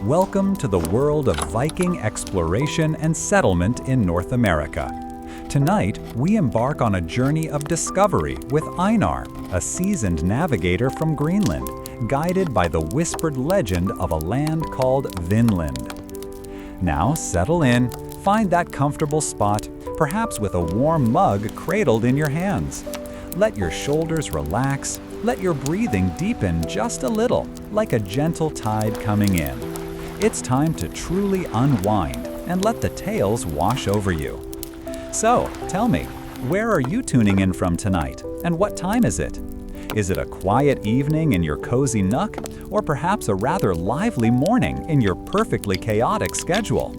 Welcome to the world of Viking exploration and settlement in North America. Tonight, we embark on a journey of discovery with Einar, a seasoned navigator from Greenland, guided by the whispered legend of a land called Vinland. Now settle in, find that comfortable spot, perhaps with a warm mug cradled in your hands. Let your shoulders relax, let your breathing deepen just a little, like a gentle tide coming in. It's time to truly unwind and let the tales wash over you. So, tell me, where are you tuning in from tonight, and what time is it? Is it a quiet evening in your cozy nook, or perhaps a rather lively morning in your perfectly chaotic schedule?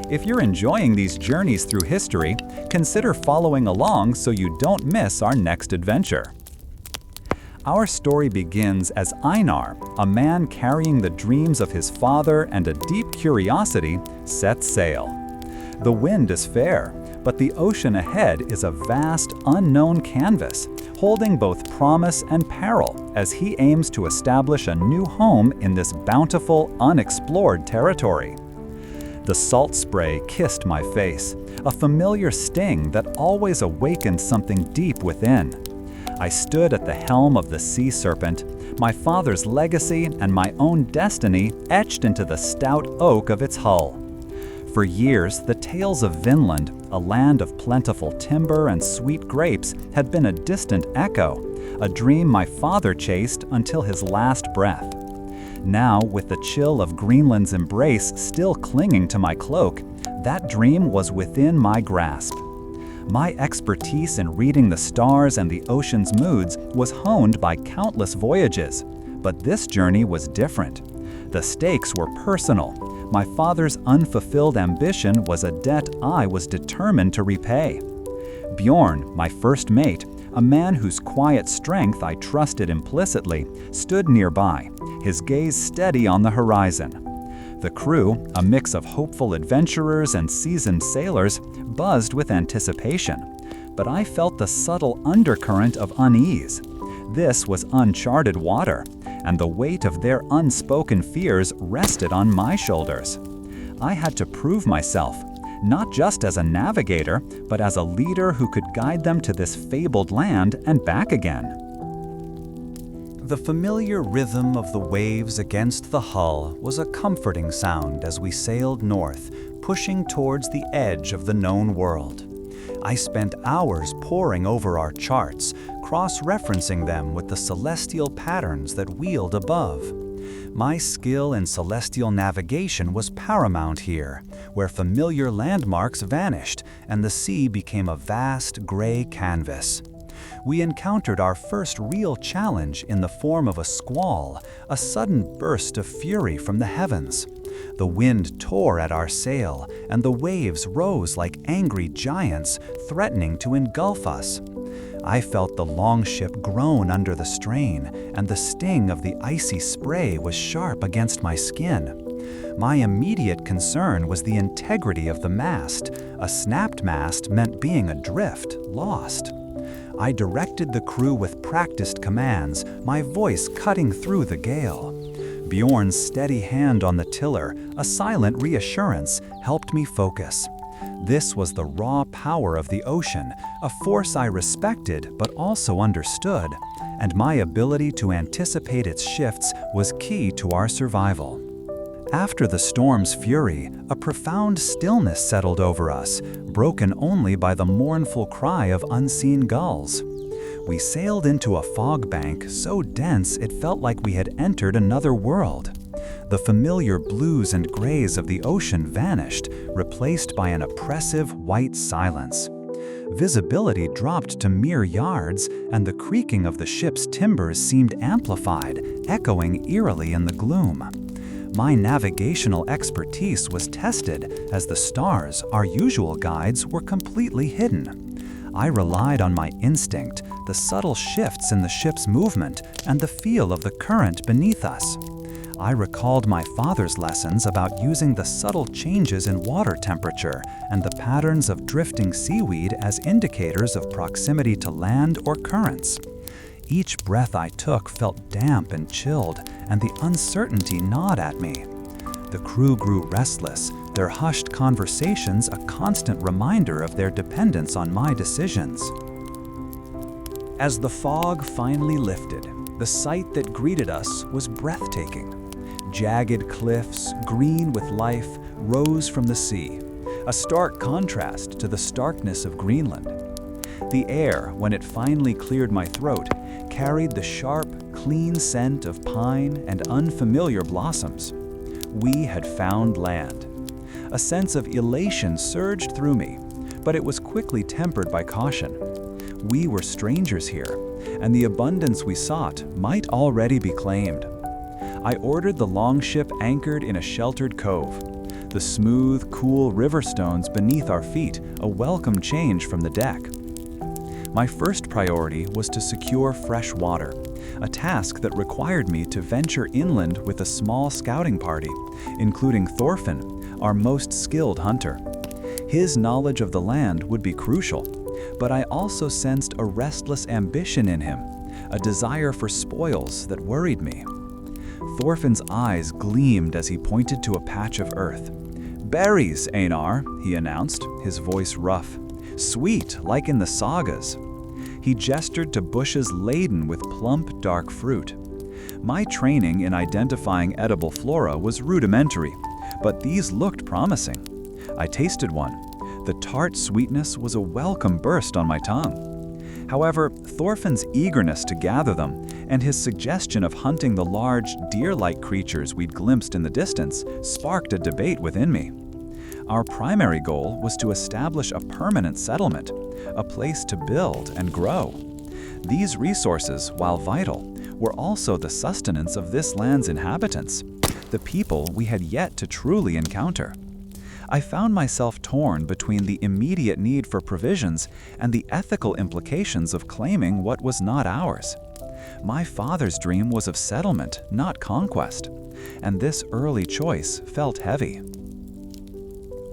If you're enjoying these journeys through history, consider following along so you don't miss our next adventure. Our story begins as Einar, a man carrying the dreams of his father and a deep curiosity, sets sail. The wind is fair, but the ocean ahead is a vast, unknown canvas, holding both promise and peril as he aims to establish a new home in this bountiful, unexplored territory. The salt spray kissed my face, a familiar sting that always awakened something deep within. I stood at the helm of the sea serpent, my father's legacy and my own destiny etched into the stout oak of its hull. For years, the tales of Vinland, a land of plentiful timber and sweet grapes, had been a distant echo, a dream my father chased until his last breath. Now, with the chill of Greenland's embrace still clinging to my cloak, that dream was within my grasp. My expertise in reading the stars and the ocean's moods was honed by countless voyages, but this journey was different. The stakes were personal. My father's unfulfilled ambition was a debt I was determined to repay. Bjorn, my first mate, a man whose quiet strength I trusted implicitly, stood nearby, his gaze steady on the horizon. The crew, a mix of hopeful adventurers and seasoned sailors, buzzed with anticipation, but I felt the subtle undercurrent of unease. This was uncharted water, and the weight of their unspoken fears rested on my shoulders. I had to prove myself, not just as a navigator, but as a leader who could guide them to this fabled land and back again. The familiar rhythm of the waves against the hull was a comforting sound as we sailed north, pushing towards the edge of the known world. I spent hours poring over our charts, cross-referencing them with the celestial patterns that wheeled above. My skill in celestial navigation was paramount here, where familiar landmarks vanished and the sea became a vast gray canvas. We encountered our first real challenge in the form of a squall, a sudden burst of fury from the heavens. The wind tore at our sail, and the waves rose like angry giants, threatening to engulf us. I felt the longship groan under the strain, and the sting of the icy spray was sharp against my skin. My immediate concern was the integrity of the mast. A snapped mast meant being adrift, lost. I directed the crew with practiced commands, my voice cutting through the gale. Bjorn's steady hand on the tiller, a silent reassurance, helped me focus. This was the raw power of the ocean, a force I respected but also understood, and my ability to anticipate its shifts was key to our survival. After the storm's fury, a profound stillness settled over us, broken only by the mournful cry of unseen gulls. We sailed into a fog bank so dense it felt like we had entered another world. The familiar blues and grays of the ocean vanished, replaced by an oppressive white silence. Visibility dropped to mere yards, and the creaking of the ship's timbers seemed amplified, echoing eerily in the gloom. My navigational expertise was tested as the stars, our usual guides, were completely hidden. I relied on my instinct, the subtle shifts in the ship's movement, and the feel of the current beneath us. I recalled my father's lessons about using the subtle changes in water temperature and the patterns of drifting seaweed as indicators of proximity to land or currents. Each breath I took felt damp and chilled, and the uncertainty gnawed at me. The crew grew restless, their hushed conversations a constant reminder of their dependence on my decisions. As the fog finally lifted, the sight that greeted us was breathtaking. Jagged cliffs, green with life, rose from the sea, a stark contrast to the starkness of Greenland. The air, when it finally cleared my throat, carried the sharp, clean scent of pine and unfamiliar blossoms. We had found land. A sense of elation surged through me, but it was quickly tempered by caution. We were strangers here, and the abundance we sought might already be claimed. I ordered the longship anchored in a sheltered cove. The smooth, cool river stones beneath our feet, a welcome change from the deck. My first priority was to secure fresh water, a task that required me to venture inland with a small scouting party, including Thorfinn, our most skilled hunter. His knowledge of the land would be crucial, but I also sensed a restless ambition in him, a desire for spoils that worried me. Thorfinn's eyes gleamed as he pointed to a patch of earth. "Berries, Einar," he announced, his voice rough. "Sweet, like in the sagas." He gestured to bushes laden with plump, dark fruit. My training in identifying edible flora was rudimentary, but these looked promising. I tasted one. The tart sweetness was a welcome burst on my tongue. However, Thorfinn's eagerness to gather them and his suggestion of hunting the large, deer-like creatures we'd glimpsed in the distance sparked a debate within me. Our primary goal was to establish a permanent settlement, a place to build and grow. These resources, while vital, were also the sustenance of this land's inhabitants, the people we had yet to truly encounter. I found myself torn between the immediate need for provisions and the ethical implications of claiming what was not ours. My father's dream was of settlement, not conquest, and this early choice felt heavy.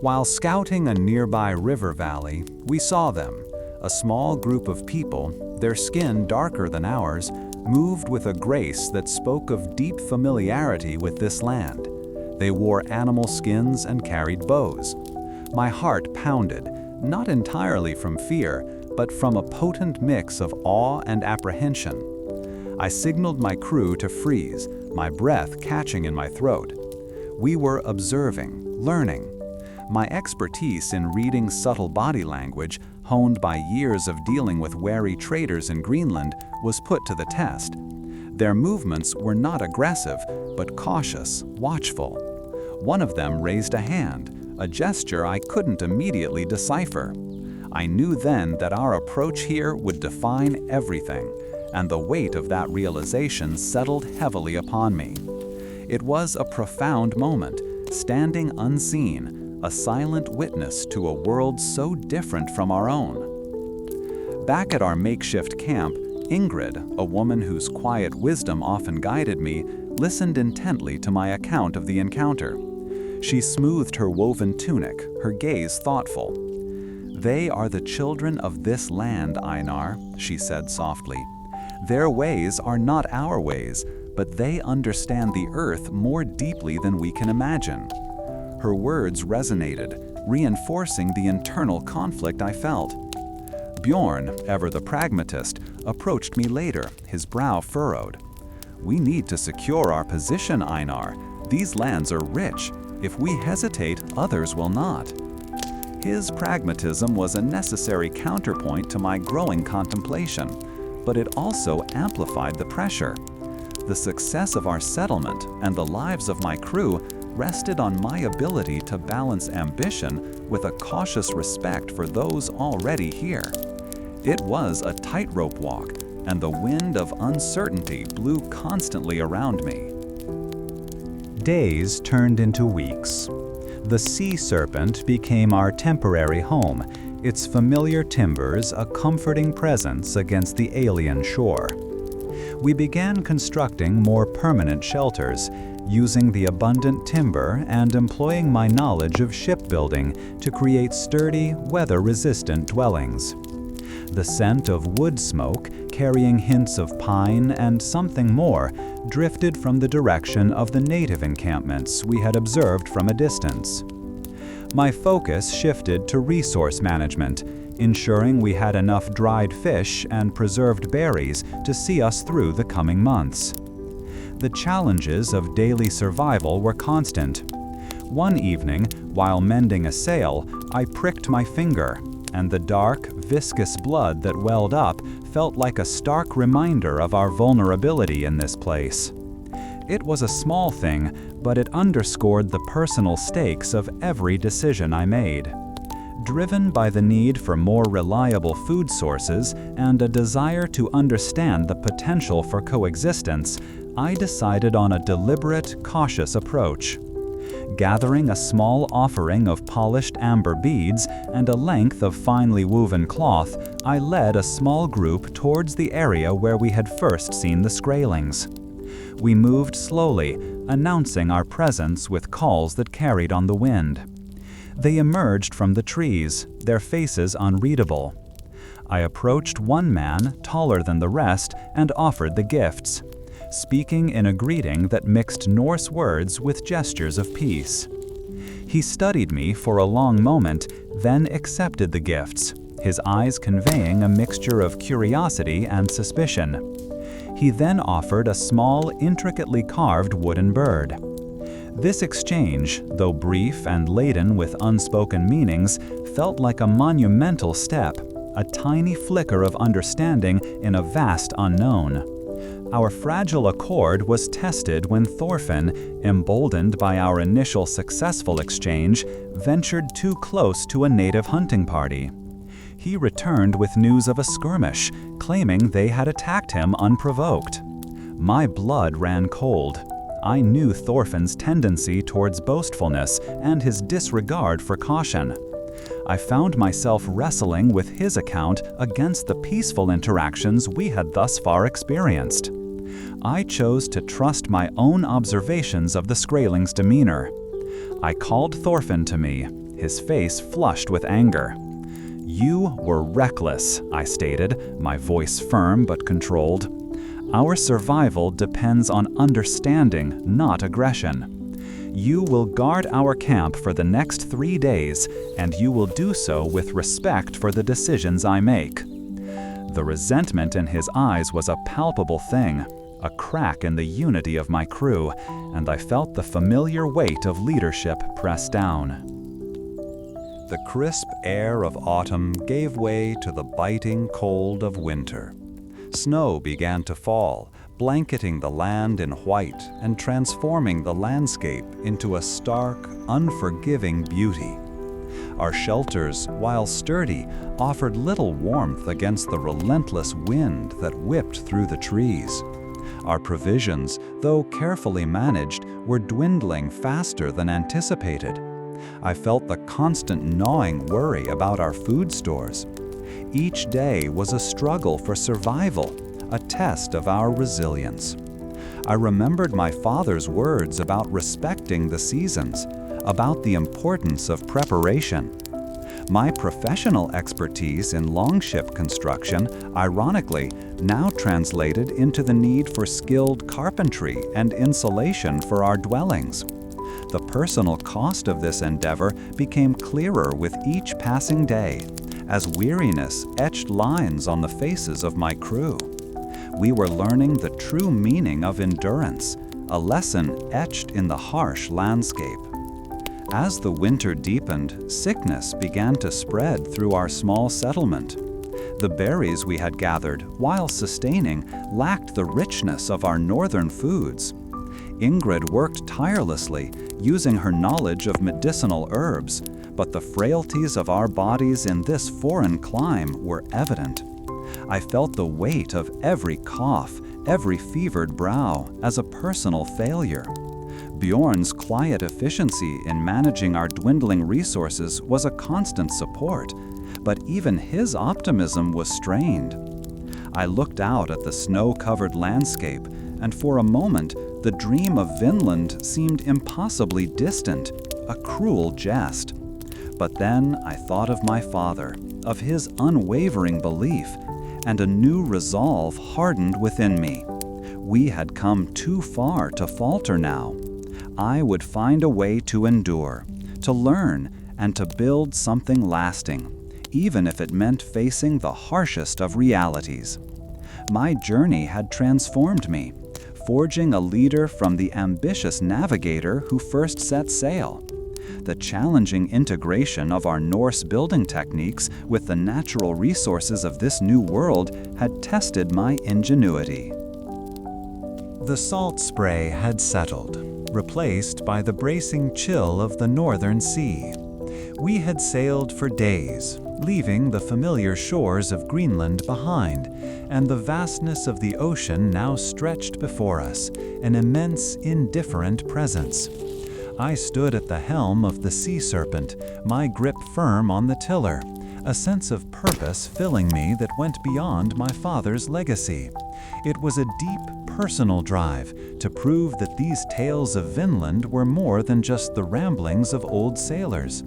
While scouting a nearby river valley, we saw them, a small group of people, their skin darker than ours, moved with a grace that spoke of deep familiarity with this land. They wore animal skins and carried bows. My heart pounded, not entirely from fear, but from a potent mix of awe and apprehension. I signaled my crew to freeze, my breath catching in my throat. We were observing, learning. My expertise in reading subtle body language, honed by years of dealing with wary traders in Greenland, was put to the test. Their movements were not aggressive, but cautious, watchful. One of them raised a hand, a gesture I couldn't immediately decipher. I knew then that our approach here would define everything, and the weight of that realization settled heavily upon me. It was a profound moment, standing unseen, a silent witness to a world so different from our own. Back at our makeshift camp, Ingrid, a woman whose quiet wisdom often guided me, listened intently to my account of the encounter. She smoothed her woven tunic, her gaze thoughtful. "They are the children of this land, Einar," she said softly. "Their ways are not our ways, but they understand the earth more deeply than we can imagine." Her words resonated, reinforcing the internal conflict I felt. Bjorn, ever the pragmatist, approached me later, his brow furrowed. "We need to secure our position, Einar. These lands are rich. If we hesitate, others will not." His pragmatism was a necessary counterpoint to my growing contemplation, but it also amplified the pressure. The success of our settlement and the lives of my crew rested on my ability to balance ambition with a cautious respect for those already here. It was a tightrope walk, and the wind of uncertainty blew constantly around me. Days turned into weeks. The sea serpent became our temporary home, its familiar timbers a comforting presence against the alien shore. We began constructing more permanent shelters, using the abundant timber and employing my knowledge of shipbuilding to create sturdy, weather-resistant dwellings. The scent of wood smoke, carrying hints of pine and something more, drifted from the direction of the native encampments we had observed from a distance. My focus shifted to resource management, ensuring we had enough dried fish and preserved berries to see us through the coming months. The challenges of daily survival were constant. One evening, while mending a sail, I pricked my finger, and the dark, viscous blood that welled up felt like a stark reminder of our vulnerability in this place. It was a small thing, but it underscored the personal stakes of every decision I made. Driven by the need for more reliable food sources and a desire to understand the potential for coexistence, I decided on a deliberate, cautious approach. Gathering a small offering of polished amber beads and a length of finely woven cloth, I led a small group towards the area where we had first seen the Skraelings. We moved slowly, announcing our presence with calls that carried on the wind. They emerged from the trees, their faces unreadable. I approached one man, taller than the rest, and offered the gifts, speaking in a greeting that mixed Norse words with gestures of peace. He studied me for a long moment, then accepted the gifts, his eyes conveying a mixture of curiosity and suspicion. He then offered a small, intricately carved wooden bird. This exchange, though brief and laden with unspoken meanings, felt like a monumental step, a tiny flicker of understanding in a vast unknown. Our fragile accord was tested when Thorfinn, emboldened by our initial successful exchange, ventured too close to a native hunting party. He returned with news of a skirmish, claiming they had attacked him unprovoked. My blood ran cold. I knew Thorfinn's tendency towards boastfulness and his disregard for caution. I found myself wrestling with his account against the peaceful interactions we had thus far experienced. I chose to trust my own observations of the Skraeling's demeanor. I called Thorfinn to me, his face flushed with anger. "You were reckless," I stated, my voice firm but controlled. "Our survival depends on understanding, not aggression. You will guard our camp for the next 3 days, and you will do so with respect for the decisions I make." The resentment in his eyes was a palpable thing, a crack in the unity of my crew, and I felt the familiar weight of leadership press down. The crisp air of autumn gave way to the biting cold of winter. Snow began to fall, blanketing the land in white and transforming the landscape into a stark, unforgiving beauty. Our shelters, while sturdy, offered little warmth against the relentless wind that whipped through the trees. Our provisions, though carefully managed, were dwindling faster than anticipated. I felt the constant gnawing worry about our food stores. Each day was a struggle for survival, a test of our resilience. I remembered my father's words about respecting the seasons, about the importance of preparation. My professional expertise in longship construction, ironically, now translated into the need for skilled carpentry and insulation for our dwellings. The personal cost of this endeavor became clearer with each passing day, as weariness etched lines on the faces of my crew. We were learning the true meaning of endurance, a lesson etched in the harsh landscape. As the winter deepened, sickness began to spread through our small settlement. The berries we had gathered, while sustaining, lacked the richness of our northern foods. Ingrid worked tirelessly, using her knowledge of medicinal herbs, but the frailties of our bodies in this foreign clime were evident. I felt the weight of every cough, every fevered brow, as a personal failure. Bjorn's quiet efficiency in managing our dwindling resources was a constant support, but even his optimism was strained. I looked out at the snow-covered landscape, and for a moment, the dream of Vinland seemed impossibly distant, a cruel jest. But then I thought of my father, of his unwavering belief, and a new resolve hardened within me. We had come too far to falter now. I would find a way to endure, to learn, and to build something lasting, even if it meant facing the harshest of realities. My journey had transformed me, forging a leader from the ambitious navigator who first set sail. The challenging integration of our Norse building techniques with the natural resources of this new world had tested my ingenuity. The salt spray had settled, replaced by the bracing chill of the northern sea. We had sailed for days, leaving the familiar shores of Greenland behind, and the vastness of the ocean now stretched before us, an immense, indifferent presence. I stood at the helm of the Sea Serpent, my grip firm on the tiller, a sense of purpose filling me that went beyond my father's legacy. It was a deep, personal drive to prove that these tales of Vinland were more than just the ramblings of old sailors.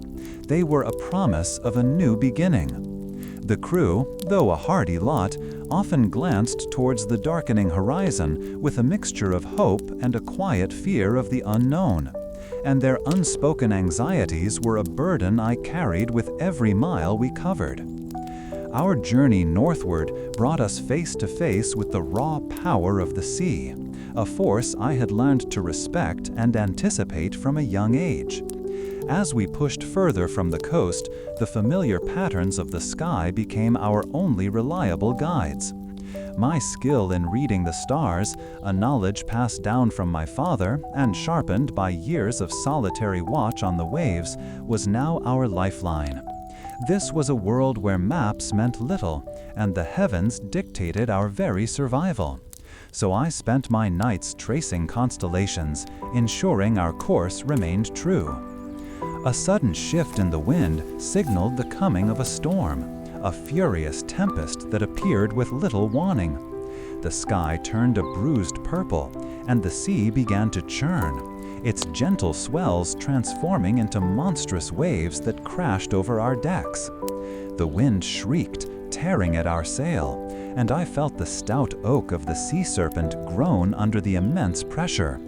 They were a promise of a new beginning. The crew, though a hardy lot, often glanced towards the darkening horizon with a mixture of hope and a quiet fear of the unknown. And their unspoken anxieties were a burden I carried with every mile we covered. Our journey northward brought us face to face with the raw power of the sea, a force I had learned to respect and anticipate from a young age. As we pushed further from the coast, the familiar patterns of the sky became our only reliable guides. My skill in reading the stars, a knowledge passed down from my father and sharpened by years of solitary watch on the waves, was now our lifeline. This was a world where maps meant little, and the heavens dictated our very survival. So I spent my nights tracing constellations, ensuring our course remained true. A sudden shift in the wind signaled the coming of a storm, a furious tempest that appeared with little warning. The sky turned a bruised purple, and the sea began to churn, its gentle swells transforming into monstrous waves that crashed over our decks. The wind shrieked, tearing at our sail, and I felt the stout oak of the sea serpent groan under the immense pressure.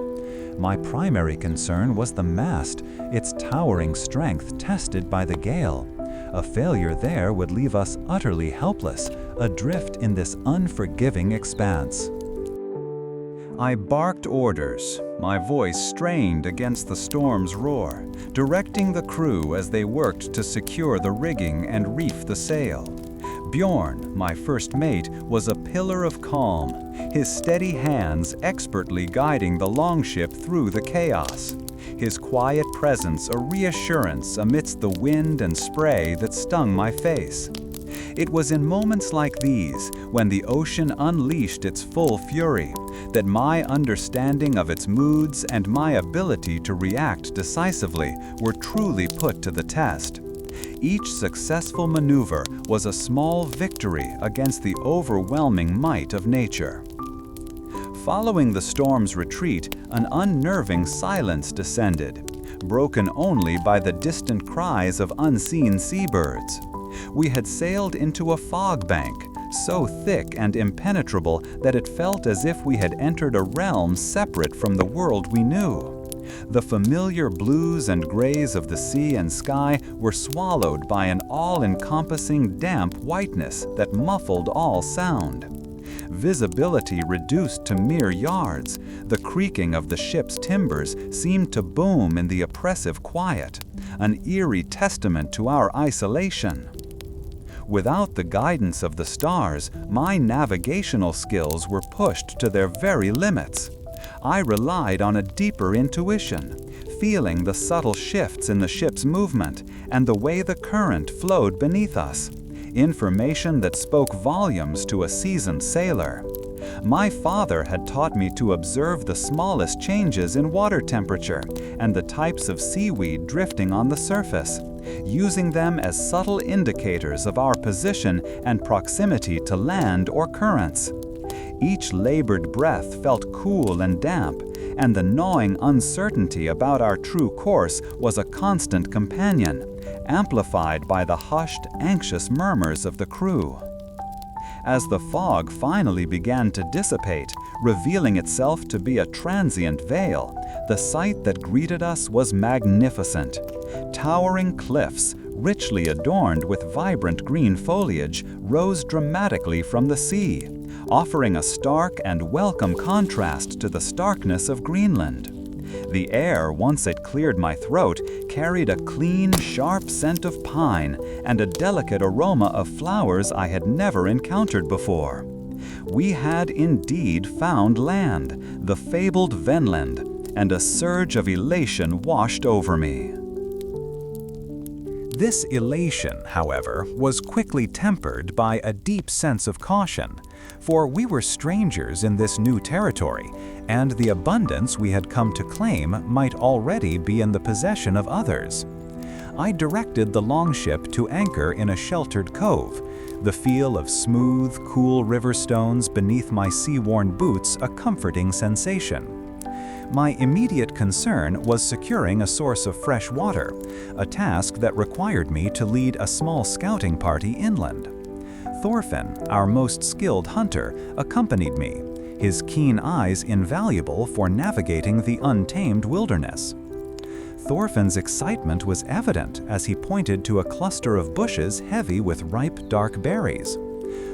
My primary concern was the mast, its towering strength tested by the gale. A failure there would leave us utterly helpless, adrift in this unforgiving expanse. I barked orders, my voice strained against the storm's roar, directing the crew as they worked to secure the rigging and reef the sail. Bjorn, my first mate, was a pillar of calm, his steady hands expertly guiding the longship through the chaos. His quiet presence a reassurance amidst the wind and spray that stung my face. It was in moments like these, when the ocean unleashed its full fury, that my understanding of its moods and my ability to react decisively were truly put to the test. Each successful maneuver was a small victory against the overwhelming might of nature. Following the storm's retreat, an unnerving silence descended, broken only by the distant cries of unseen seabirds. We had sailed into a fog bank, so thick and impenetrable that it felt as if we had entered a realm separate from the world we knew. The familiar blues and grays of the sea and sky were swallowed by an all-encompassing damp whiteness that muffled all sound. Visibility reduced to mere yards, the creaking of the ship's timbers seemed to boom in the oppressive quiet, an eerie testament to our isolation. Without the guidance of the stars, my navigational skills were pushed to their very limits. I relied on a deeper intuition, feeling the subtle shifts in the ship's movement and the way the current flowed beneath us, information that spoke volumes to a seasoned sailor. My father had taught me to observe the smallest changes in water temperature and the types of seaweed drifting on the surface, using them as subtle indicators of our position and proximity to land or currents. Each labored breath felt cool and damp, and the gnawing uncertainty about our true course was a constant companion, amplified by the hushed, anxious murmurs of the crew. As the fog finally began to dissipate, revealing itself to be a transient veil, the sight that greeted us was magnificent. Towering cliffs, richly adorned with vibrant green foliage, rose dramatically from the sea, offering a stark and welcome contrast to the starkness of Greenland. The air, once it cleared my throat, carried a clean, sharp scent of pine and a delicate aroma of flowers I had never encountered before. We had indeed found land, the fabled Venland, and a surge of elation washed over me. This elation, however, was quickly tempered by a deep sense of caution, for we were strangers in this new territory, and the abundance we had come to claim might already be in the possession of others. I directed the longship to anchor in a sheltered cove, the feel of smooth, cool river stones beneath my sea-worn boots a comforting sensation. My immediate concern was securing a source of fresh water, a task that required me to lead a small scouting party inland. Thorfinn, our most skilled hunter, accompanied me, his keen eyes invaluable for navigating the untamed wilderness. Thorfinn's excitement was evident as he pointed to a cluster of bushes heavy with ripe, dark berries.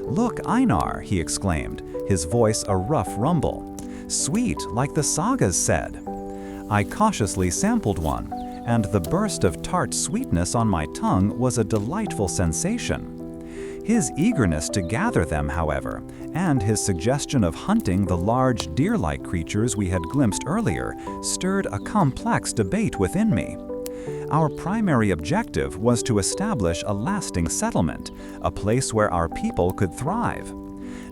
"Look, Einar," he exclaimed, his voice a rough rumble. "Sweet, like the sagas said." I cautiously sampled one, and the burst of tart sweetness on my tongue was a delightful sensation. His eagerness to gather them, however, and his suggestion of hunting the large deer-like creatures we had glimpsed earlier, stirred a complex debate within me. Our primary objective was to establish a lasting settlement, a place where our people could thrive.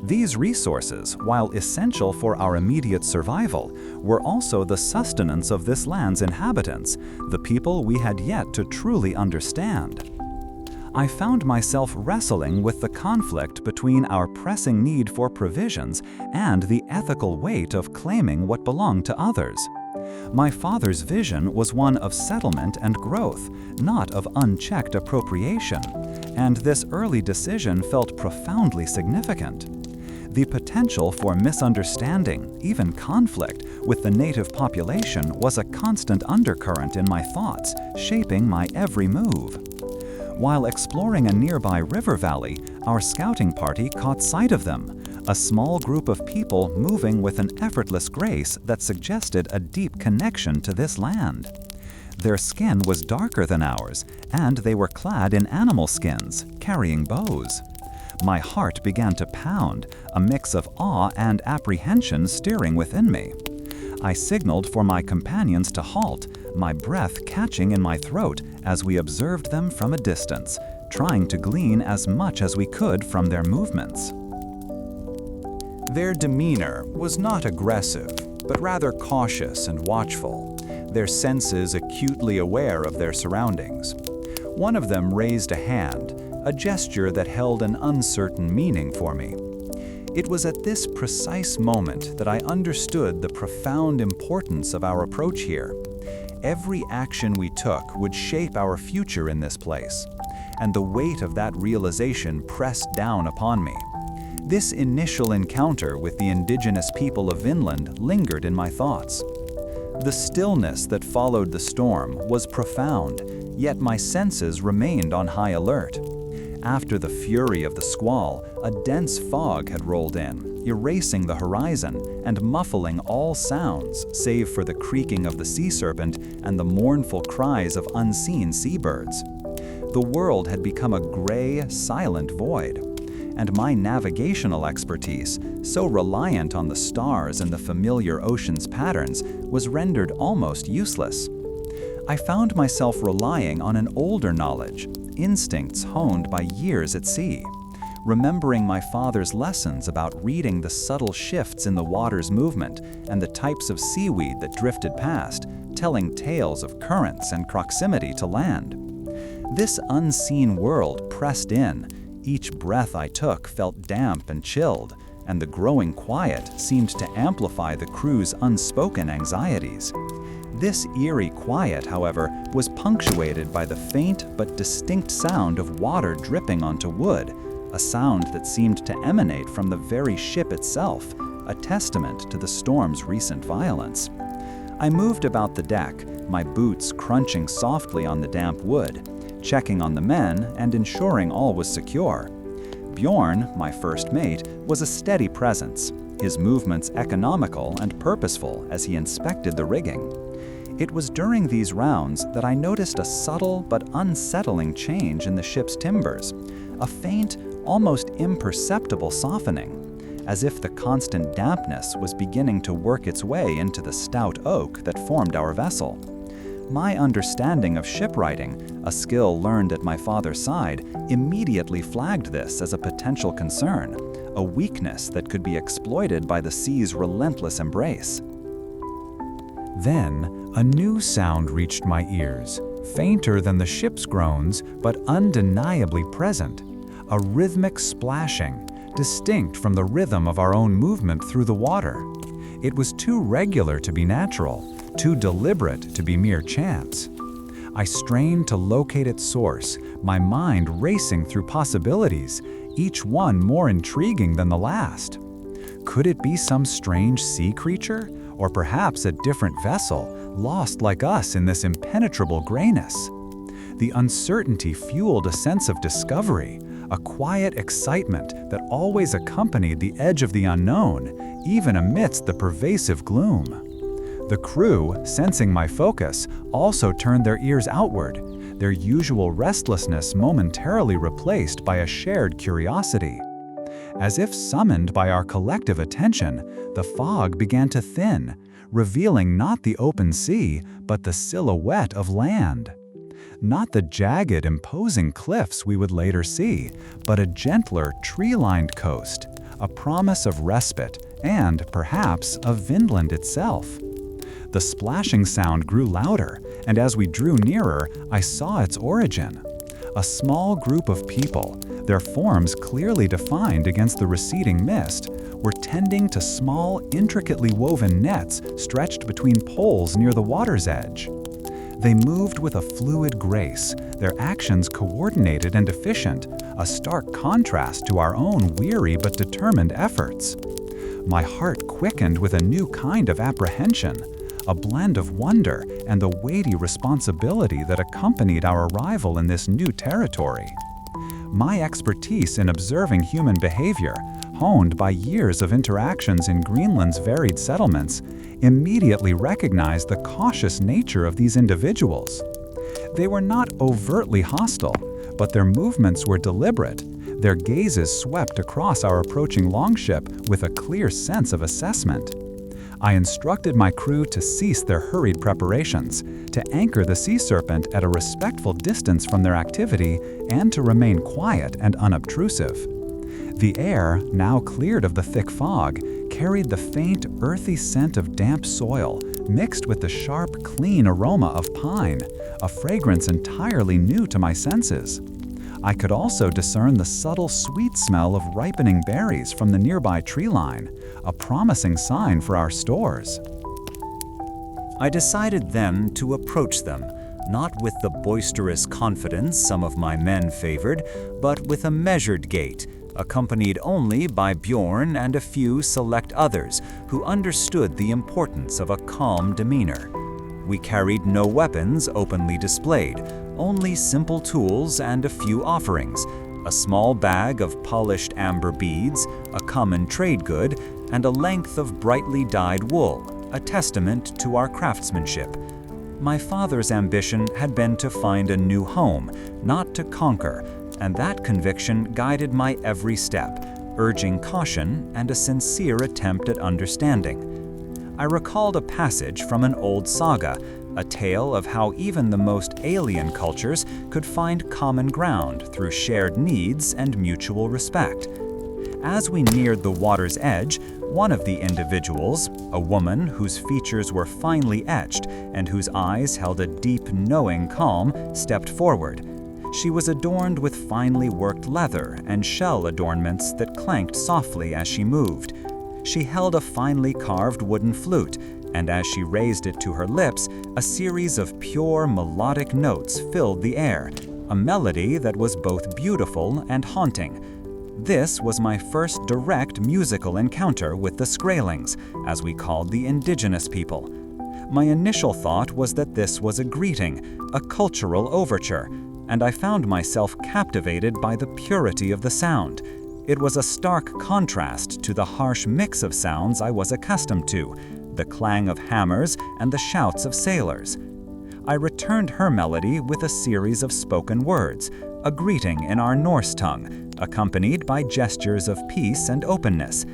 These resources, while essential for our immediate survival, were also the sustenance of this land's inhabitants, the people we had yet to truly understand. I found myself wrestling with the conflict between our pressing need for provisions and the ethical weight of claiming what belonged to others. My father's vision was one of settlement and growth, not of unchecked appropriation, and this early decision felt profoundly significant. The potential for misunderstanding, even conflict, with the native population was a constant undercurrent in my thoughts, shaping my every move. While exploring a nearby river valley, our scouting party caught sight of them, a small group of people moving with an effortless grace that suggested a deep connection to this land. Their skin was darker than ours, and they were clad in animal skins, carrying bows. My heart began to pound, a mix of awe and apprehension stirring within me. I signaled for my companions to halt, my breath catching in my throat as we observed them from a distance, trying to glean as much as we could from their movements. Their demeanor was not aggressive, but rather cautious and watchful, their senses acutely aware of their surroundings. One of them raised a hand, a gesture that held an uncertain meaning for me. It was at this precise moment that I understood the profound importance of our approach here. Every action we took would shape our future in this place, and the weight of that realization pressed down upon me. This initial encounter with the indigenous people of Vinland lingered in my thoughts. The stillness that followed the storm was profound, yet my senses remained on high alert. After the fury of the squall, a dense fog had rolled in, erasing the horizon and muffling all sounds save for the creaking of the sea serpent and the mournful cries of unseen seabirds. The world had become a gray, silent void, and my navigational expertise, so reliant on the stars and the familiar ocean's patterns, was rendered almost useless. I found myself relying on an older knowledge, instincts honed by years at sea, remembering my father's lessons about reading the subtle shifts in the water's movement and the types of seaweed that drifted past, telling tales of currents and proximity to land. This unseen world pressed in. Each breath I took felt damp and chilled, and the growing quiet seemed to amplify the crew's unspoken anxieties. This eerie quiet, however, was punctuated by the faint but distinct sound of water dripping onto wood, a sound that seemed to emanate from the very ship itself, a testament to the storm's recent violence. I moved about the deck, my boots crunching softly on the damp wood, checking on the men and ensuring all was secure. Bjorn, my first mate, was a steady presence, his movements economical and purposeful as he inspected the rigging. It was during these rounds that I noticed a subtle but unsettling change in the ship's timbers, a faint, almost imperceptible softening, as if the constant dampness was beginning to work its way into the stout oak that formed our vessel. My understanding of shipwriting, a skill learned at my father's side, immediately flagged this as a potential concern, a weakness that could be exploited by the sea's relentless embrace. Then, a new sound reached my ears, fainter than the ship's groans, but undeniably present. A rhythmic splashing, distinct from the rhythm of our own movement through the water. It was too regular to be natural, too deliberate to be mere chance. I strained to locate its source, my mind racing through possibilities, each one more intriguing than the last. Could it be some strange sea creature, or perhaps a different vessel, lost like us in this impenetrable grayness? The uncertainty fueled a sense of discovery, a quiet excitement that always accompanied the edge of the unknown, even amidst the pervasive gloom. The crew, sensing my focus, also turned their ears outward, their usual restlessness momentarily replaced by a shared curiosity. As if summoned by our collective attention, the fog began to thin, revealing not the open sea, but the silhouette of land. Not the jagged, imposing cliffs we would later see, but a gentler, tree-lined coast, a promise of respite, and, perhaps, of Vinland itself. The splashing sound grew louder, and as we drew nearer, I saw its origin. A small group of people, their forms clearly defined against the receding mist, were tending to small, intricately woven nets stretched between poles near the water's edge. They moved with a fluid grace, their actions coordinated and efficient, a stark contrast to our own weary but determined efforts. My heart quickened with a new kind of apprehension, a blend of wonder and the weighty responsibility that accompanied our arrival in this new territory. My expertise in observing human behavior, honed by years of interactions in Greenland's varied settlements, immediately recognized the cautious nature of these individuals. They were not overtly hostile, but their movements were deliberate, their gazes swept across our approaching longship with a clear sense of assessment. I instructed my crew to cease their hurried preparations, to anchor the sea serpent at a respectful distance from their activity, and to remain quiet and unobtrusive. The air, now cleared of the thick fog, carried the faint, earthy scent of damp soil, mixed with the sharp, clean aroma of pine, a fragrance entirely new to my senses. I could also discern the subtle, sweet smell of ripening berries from the nearby tree line, a promising sign for our stores. I decided then to approach them, not with the boisterous confidence some of my men favored, but with a measured gait, accompanied only by Bjorn and a few select others who understood the importance of a calm demeanor. We carried no weapons openly displayed, only simple tools and a few offerings, a small bag of polished amber beads, a common trade good, and a length of brightly dyed wool, a testament to our craftsmanship. My father's ambition had been to find a new home, not to conquer, and that conviction guided my every step, urging caution and a sincere attempt at understanding. I recalled a passage from an old saga, a tale of how even the most alien cultures could find common ground through shared needs and mutual respect. As we neared the water's edge, one of the individuals, a woman whose features were finely etched and whose eyes held a deep, knowing calm, stepped forward. She was adorned with finely worked leather and shell adornments that clanked softly as she moved. She held a finely carved wooden flute, and as she raised it to her lips, a series of pure melodic notes filled the air, a melody that was both beautiful and haunting. This was my first direct musical encounter with the Skraelings, as we called the indigenous people. My initial thought was that this was a greeting, a cultural overture, and I found myself captivated by the purity of the sound. It was a stark contrast to the harsh mix of sounds I was accustomed to, the clang of hammers and the shouts of sailors. I returned her melody with a series of spoken words, a greeting in our Norse tongue, accompanied by gestures of peace and openness.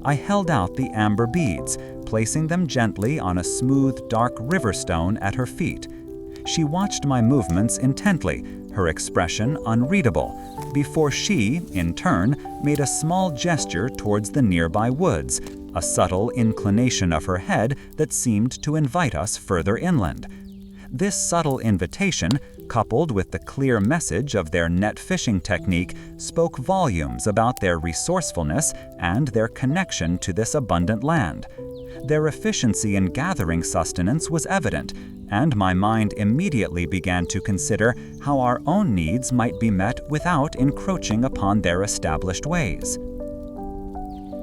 I held out the amber beads, placing them gently on a smooth, dark river stone at her feet. She watched my movements intently, her expression unreadable, before she, in turn, made a small gesture towards the nearby woods, a subtle inclination of her head that seemed to invite us further inland. This subtle invitation, coupled with the clear message of their net fishing technique, spoke volumes about their resourcefulness and their connection to this abundant land. Their efficiency in gathering sustenance was evident, and my mind immediately began to consider how our own needs might be met without encroaching upon their established ways.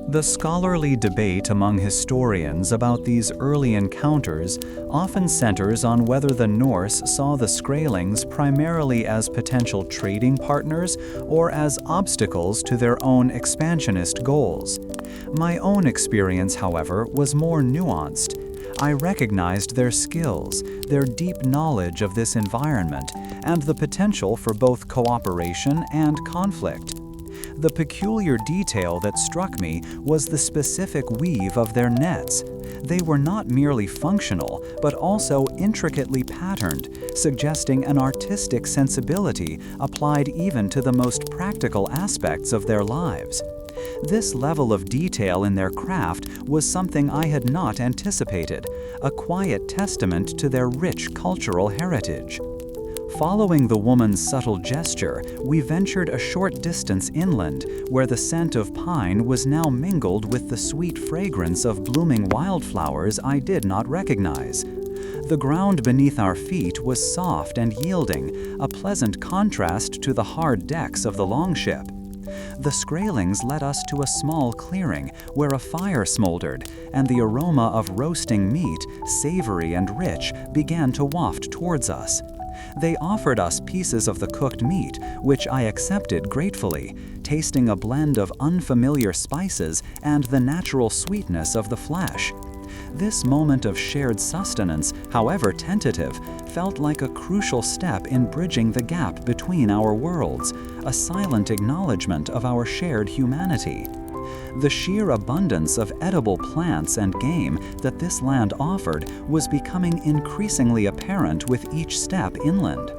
The scholarly debate among historians about these early encounters often centers on whether the Norse saw the Skraelings primarily as potential trading partners or as obstacles to their own expansionist goals. My own experience, however, was more nuanced. I recognized their skills, their deep knowledge of this environment, and the potential for both cooperation and conflict. The peculiar detail that struck me was the specific weave of their nets. They were not merely functional, but also intricately patterned, suggesting an artistic sensibility applied even to the most practical aspects of their lives. This level of detail in their craft was something I had not anticipated, a quiet testament to their rich cultural heritage. Following the woman's subtle gesture, we ventured a short distance inland, where the scent of pine was now mingled with the sweet fragrance of blooming wildflowers I did not recognize. The ground beneath our feet was soft and yielding, a pleasant contrast to the hard decks of the longship. The Skraelings led us to a small clearing where a fire smoldered, and the aroma of roasting meat, savory and rich, began to waft towards us. They offered us pieces of the cooked meat, which I accepted gratefully, tasting a blend of unfamiliar spices and the natural sweetness of the flesh. This moment of shared sustenance, however tentative, felt like a crucial step in bridging the gap between our worlds, a silent acknowledgement of our shared humanity. The sheer abundance of edible plants and game that this land offered was becoming increasingly apparent with each step inland.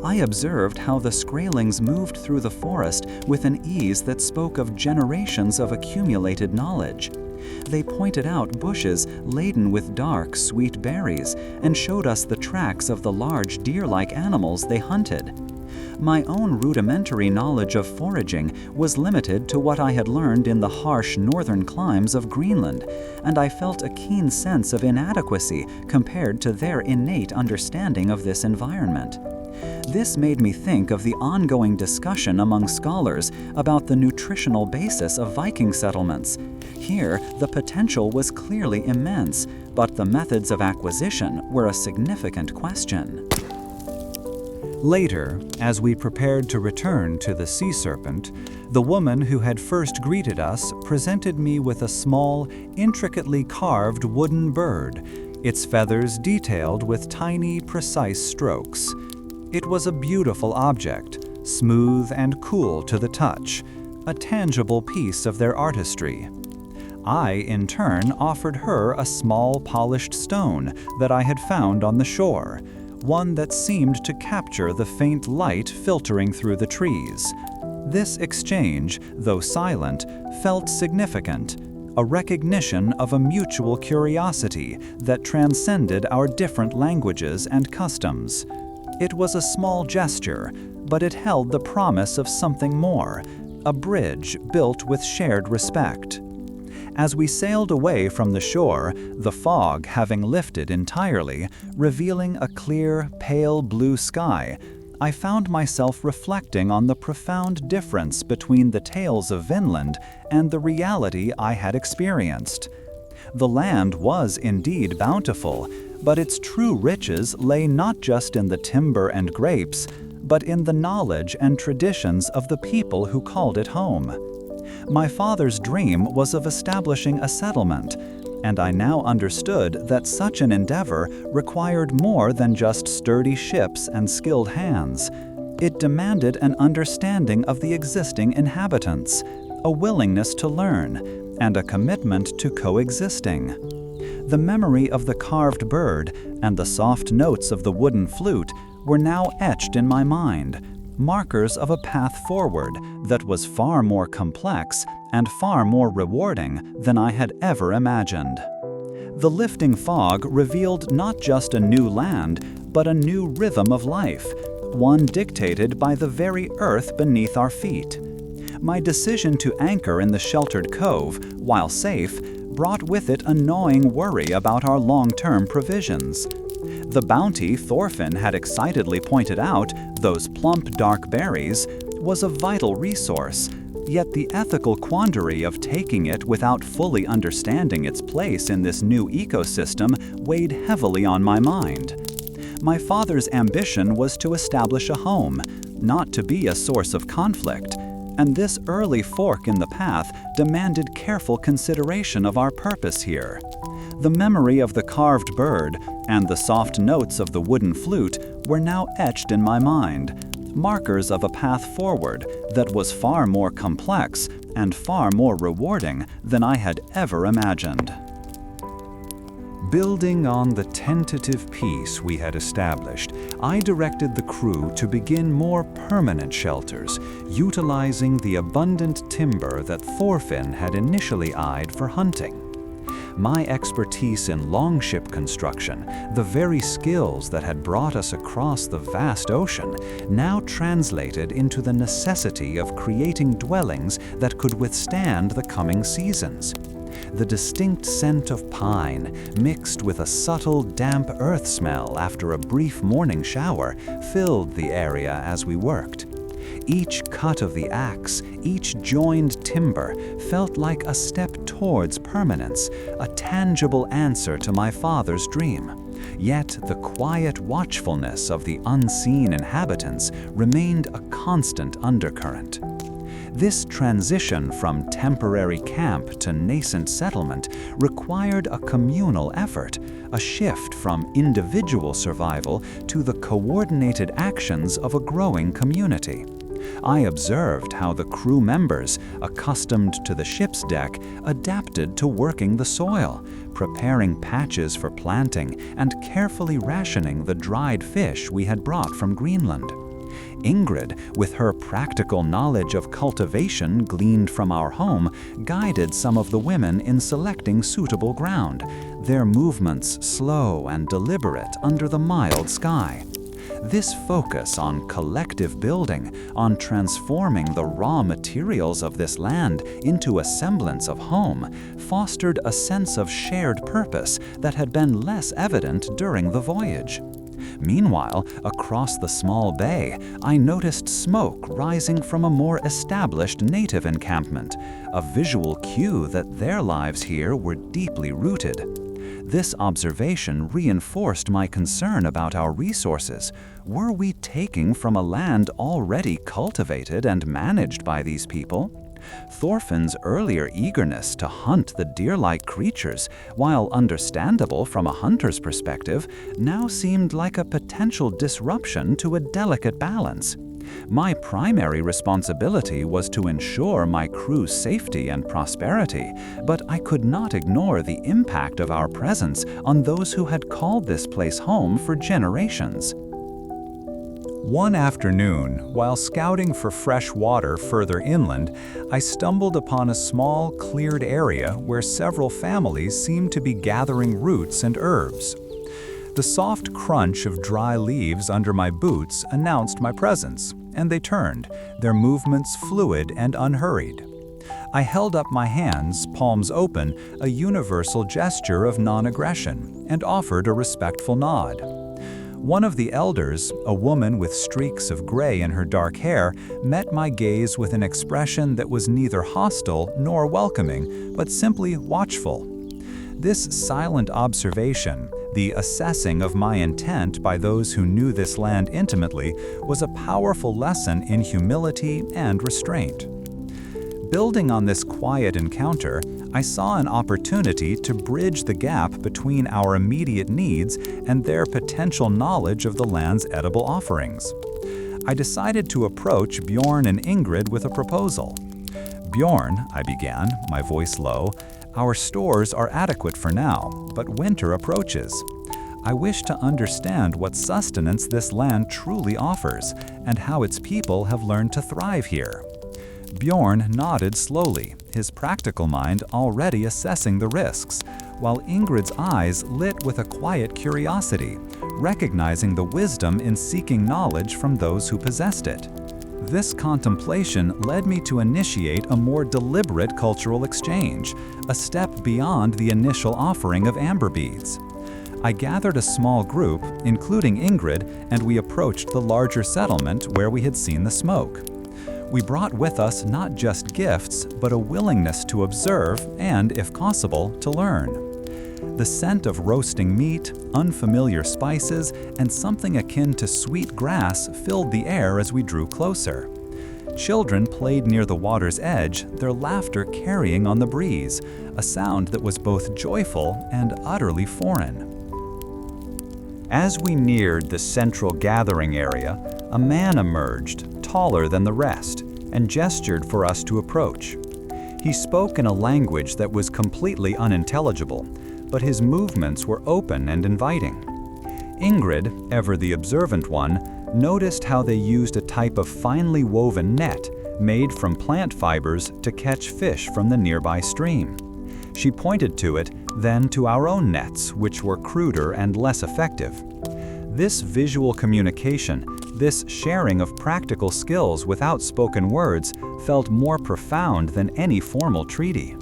I observed how the Skraelings moved through the forest with an ease that spoke of generations of accumulated knowledge. They pointed out bushes laden with dark, sweet berries and showed us the tracks of the large deer-like animals they hunted. My own rudimentary knowledge of foraging was limited to what I had learned in the harsh northern climes of Greenland, and I felt a keen sense of inadequacy compared to their innate understanding of this environment. This made me think of the ongoing discussion among scholars about the nutritional basis of Viking settlements. Here, the potential was clearly immense, but the methods of acquisition were a significant question. Later, as we prepared to return to the Sea Serpent, the woman who had first greeted us presented me with a small, intricately carved wooden bird, its feathers detailed with tiny, precise strokes. It was a beautiful object, smooth and cool to the touch, a tangible piece of their artistry. I, in turn, offered her a small polished stone that I had found on the shore, one that seemed to capture the faint light filtering through the trees. This exchange, though silent, felt significant, a recognition of a mutual curiosity that transcended our different languages and customs. It was a small gesture, but it held the promise of something more, a bridge built with shared respect. As we sailed away from the shore, the fog having lifted entirely, revealing a clear, pale blue sky, I found myself reflecting on the profound difference between the tales of Vinland and the reality I had experienced. The land was indeed bountiful, but its true riches lay not just in the timber and grapes, but in the knowledge and traditions of the people who called it home. My father's dream was of establishing a settlement, and I now understood that such an endeavor required more than just sturdy ships and skilled hands. It demanded an understanding of the existing inhabitants, a willingness to learn, and a commitment to coexisting. The memory of the carved bird and the soft notes of the wooden flute were now etched in my mind, markers of a path forward that was far more complex and far more rewarding than I had ever imagined. The lifting fog revealed not just a new land, but a new rhythm of life, one dictated by the very earth beneath our feet. My decision to anchor in the sheltered cove, while safe, brought with it a gnawing worry about our long-term provisions. The bounty Thorfinn had excitedly pointed out, those plump dark berries, was a vital resource, yet the ethical quandary of taking it without fully understanding its place in this new ecosystem weighed heavily on my mind. My father's ambition was to establish a home, not to be a source of conflict, and this early fork in the path demanded careful consideration of our purpose here. The memory of the carved bird and the soft notes of the wooden flute were now etched in my mind, markers of a path forward that was far more complex and far more rewarding than I had ever imagined. Building on the tentative peace we had established, I directed the crew to begin more permanent shelters, utilizing the abundant timber that Thorfinn had initially eyed for hunting. My expertise in longship construction, the very skills that had brought us across the vast ocean, now translated into the necessity of creating dwellings that could withstand the coming seasons. The distinct scent of pine, mixed with a subtle damp earth smell after a brief morning shower, filled the area as we worked. Each cut of the axe, each joined timber, felt like a step towards permanence, a tangible answer to my father's dream. Yet the quiet watchfulness of the unseen inhabitants remained a constant undercurrent. This transition from temporary camp to nascent settlement required a communal effort, a shift from individual survival to the coordinated actions of a growing community. I observed how the crew members, accustomed to the ship's deck, adapted to working the soil, preparing patches for planting and carefully rationing the dried fish we had brought from Greenland. Ingrid, with her practical knowledge of cultivation gleaned from our home, guided some of the women in selecting suitable ground, their movements slow and deliberate under the mild sky. This focus on collective building, on transforming the raw materials of this land into a semblance of home, fostered a sense of shared purpose that had been less evident during the voyage. Meanwhile, across the small bay, I noticed smoke rising from a more established native encampment, a visual cue that their lives here were deeply rooted. This observation reinforced my concern about our resources. Were we taking from a land already cultivated and managed by these people? Thorfinn's earlier eagerness to hunt the deer-like creatures, while understandable from a hunter's perspective, now seemed like a potential disruption to a delicate balance. My primary responsibility was to ensure my crew's safety and prosperity, but I could not ignore the impact of our presence on those who had called this place home for generations. One afternoon, while scouting for fresh water further inland, I stumbled upon a small, cleared area where several families seemed to be gathering roots and herbs. The soft crunch of dry leaves under my boots announced my presence, and they turned, their movements fluid and unhurried. I held up my hands, palms open, a universal gesture of non-aggression, and offered a respectful nod. One of the elders, a woman with streaks of gray in her dark hair, met my gaze with an expression that was neither hostile nor welcoming, but simply watchful. This silent observation, the assessing of my intent by those who knew this land intimately, was a powerful lesson in humility and restraint. Building on this quiet encounter, I saw an opportunity to bridge the gap between our immediate needs and their potential knowledge of the land's edible offerings. I decided to approach Bjorn and Ingrid with a proposal. "Bjorn," I began, my voice low, "our stores are adequate for now, but winter approaches. I wish to understand what sustenance this land truly offers and how its people have learned to thrive here." Bjorn nodded slowly, his practical mind already assessing the risks, while Ingrid's eyes lit with a quiet curiosity, recognizing the wisdom in seeking knowledge from those who possessed it. This contemplation led me to initiate a more deliberate cultural exchange, a step beyond the initial offering of amber beads. I gathered a small group, including Ingrid, and we approached the larger settlement where we had seen the smoke. We brought with us not just gifts, but a willingness to observe and, if possible, to learn. The scent of roasting meat, unfamiliar spices, and something akin to sweet grass filled the air as we drew closer. Children played near the water's edge, their laughter carrying on the breeze, a sound that was both joyful and utterly foreign. As we neared the central gathering area, a man emerged, taller than the rest, and gestured for us to approach. He spoke in a language that was completely unintelligible, but his movements were open and inviting. Ingrid, ever the observant one, noticed how they used a type of finely woven net made from plant fibers to catch fish from the nearby stream. She pointed to it, then to our own nets, which were cruder and less effective. This visual communication, this sharing of practical skills without spoken words, felt more profound than any formal treaty.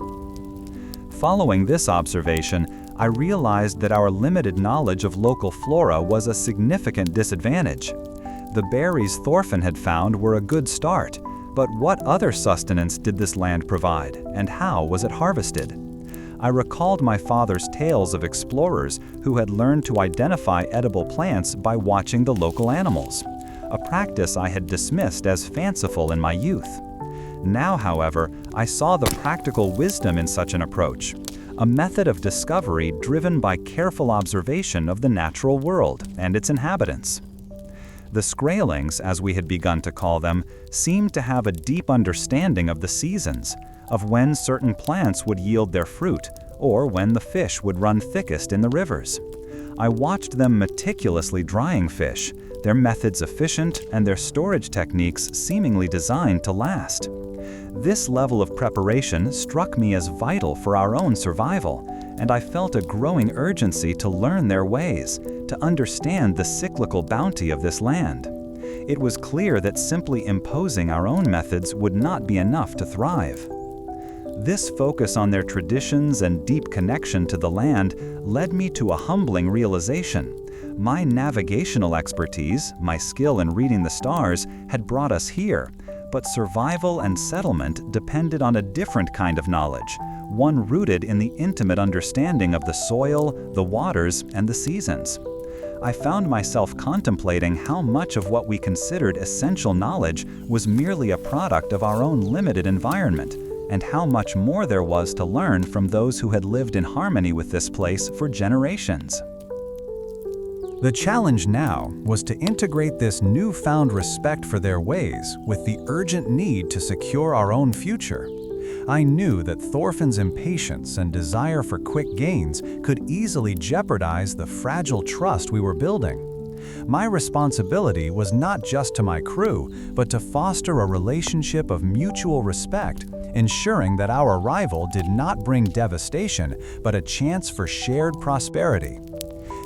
Following this observation, I realized that our limited knowledge of local flora was a significant disadvantage. The berries Thorfinn had found were a good start, but what other sustenance did this land provide, and how was it harvested? I recalled my father's tales of explorers who had learned to identify edible plants by watching the local animals, a practice I had dismissed as fanciful in my youth. Now, however, I saw the practical wisdom in such an approach, a method of discovery driven by careful observation of the natural world and its inhabitants. The Skraelings, as we had begun to call them, seemed to have a deep understanding of the seasons, of when certain plants would yield their fruit, or when the fish would run thickest in the rivers. I watched them meticulously drying fish, their methods efficient and their storage techniques seemingly designed to last. This level of preparation struck me as vital for our own survival, and I felt a growing urgency to learn their ways, to understand the cyclical bounty of this land. It was clear that simply imposing our own methods would not be enough to thrive. This focus on their traditions and deep connection to the land led me to a humbling realization. My navigational expertise, my skill in reading the stars, had brought us here, but survival and settlement depended on a different kind of knowledge, one rooted in the intimate understanding of the soil, the waters, and the seasons. I found myself contemplating how much of what we considered essential knowledge was merely a product of our own limited environment, and how much more there was to learn from those who had lived in harmony with this place for generations. The challenge now was to integrate this newfound respect for their ways with the urgent need to secure our own future. I knew that Thorfinn's impatience and desire for quick gains could easily jeopardize the fragile trust we were building. My responsibility was not just to my crew, but to foster a relationship of mutual respect, ensuring that our arrival did not bring devastation, but a chance for shared prosperity.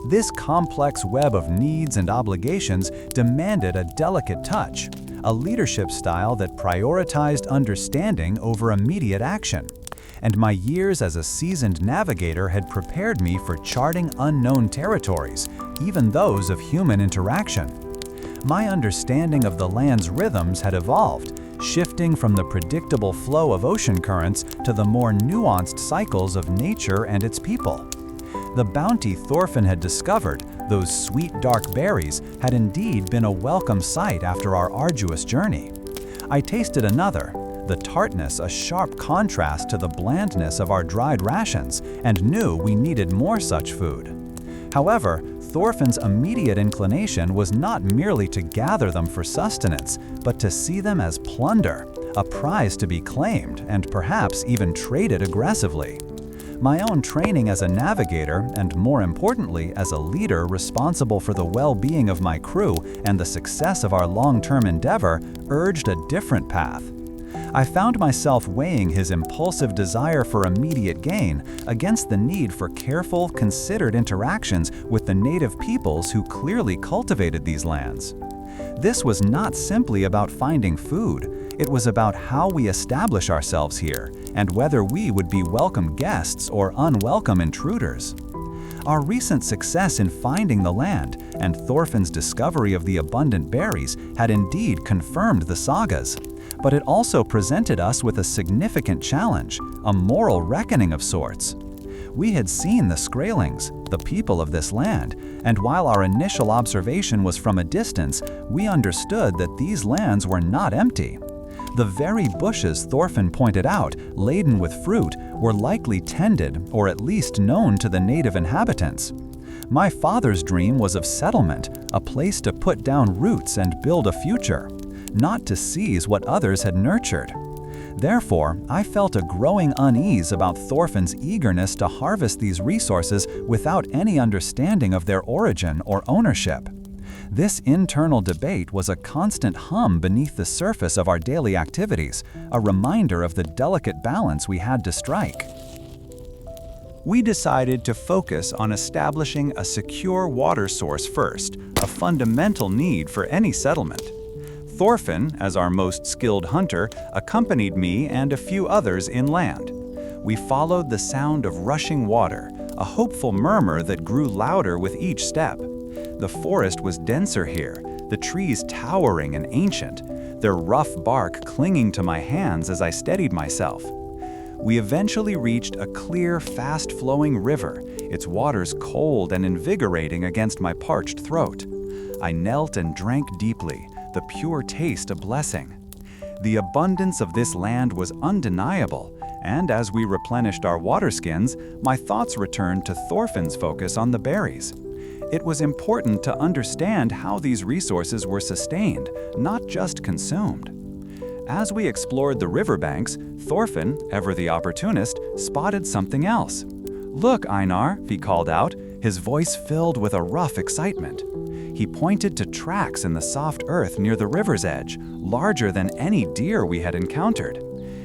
This complex web of needs and obligations demanded a delicate touch, a leadership style that prioritized understanding over immediate action. And my years as a seasoned navigator had prepared me for charting unknown territories, even those of human interaction. My understanding of the land's rhythms had evolved, shifting from the predictable flow of ocean currents to the more nuanced cycles of nature and its people. The bounty Thorfinn had discovered, those sweet dark berries, had indeed been a welcome sight after our arduous journey. I tasted another, the tartness a sharp contrast to the blandness of our dried rations, and knew we needed more such food. However, Thorfinn's immediate inclination was not merely to gather them for sustenance, but to see them as plunder, a prize to be claimed and perhaps even traded aggressively. My own training as a navigator, and more importantly as a leader responsible for the well-being of my crew and the success of our long-term endeavor, urged a different path. I found myself weighing his impulsive desire for immediate gain against the need for careful, considered interactions with the native peoples who clearly cultivated these lands. This was not simply about finding food, it was about how we establish ourselves here and whether we would be welcome guests or unwelcome intruders. Our recent success in finding the land and Thorfinn's discovery of the abundant berries had indeed confirmed the sagas, but it also presented us with a significant challenge, a moral reckoning of sorts. We had seen the Skraelings, the people of this land, and while our initial observation was from a distance, we understood that these lands were not empty. The very bushes Thorfinn pointed out, laden with fruit, were likely tended or at least known to the native inhabitants. My father's dream was of settlement, a place to put down roots and build a future, not to seize what others had nurtured. Therefore, I felt a growing unease about Thorfinn's eagerness to harvest these resources without any understanding of their origin or ownership. This internal debate was a constant hum beneath the surface of our daily activities, a reminder of the delicate balance we had to strike. We decided to focus on establishing a secure water source first, a fundamental need for any settlement. Thorfinn, as our most skilled hunter, accompanied me and a few others inland. We followed the sound of rushing water, a hopeful murmur that grew louder with each step. The forest was denser here, the trees towering and ancient, their rough bark clinging to my hands as I steadied myself. We eventually reached a clear, fast-flowing river, its waters cold and invigorating against my parched throat. I knelt and drank deeply, the pure taste a blessing. The abundance of this land was undeniable, and as we replenished our water skins, my thoughts returned to Thorfinn's focus on the berries. It was important to understand how these resources were sustained, not just consumed. As we explored the riverbanks, Thorfinn, ever the opportunist, spotted something else. "Look, Einar," he called out, his voice filled with a rough excitement. He pointed to tracks in the soft earth near the river's edge, larger than any deer we had encountered.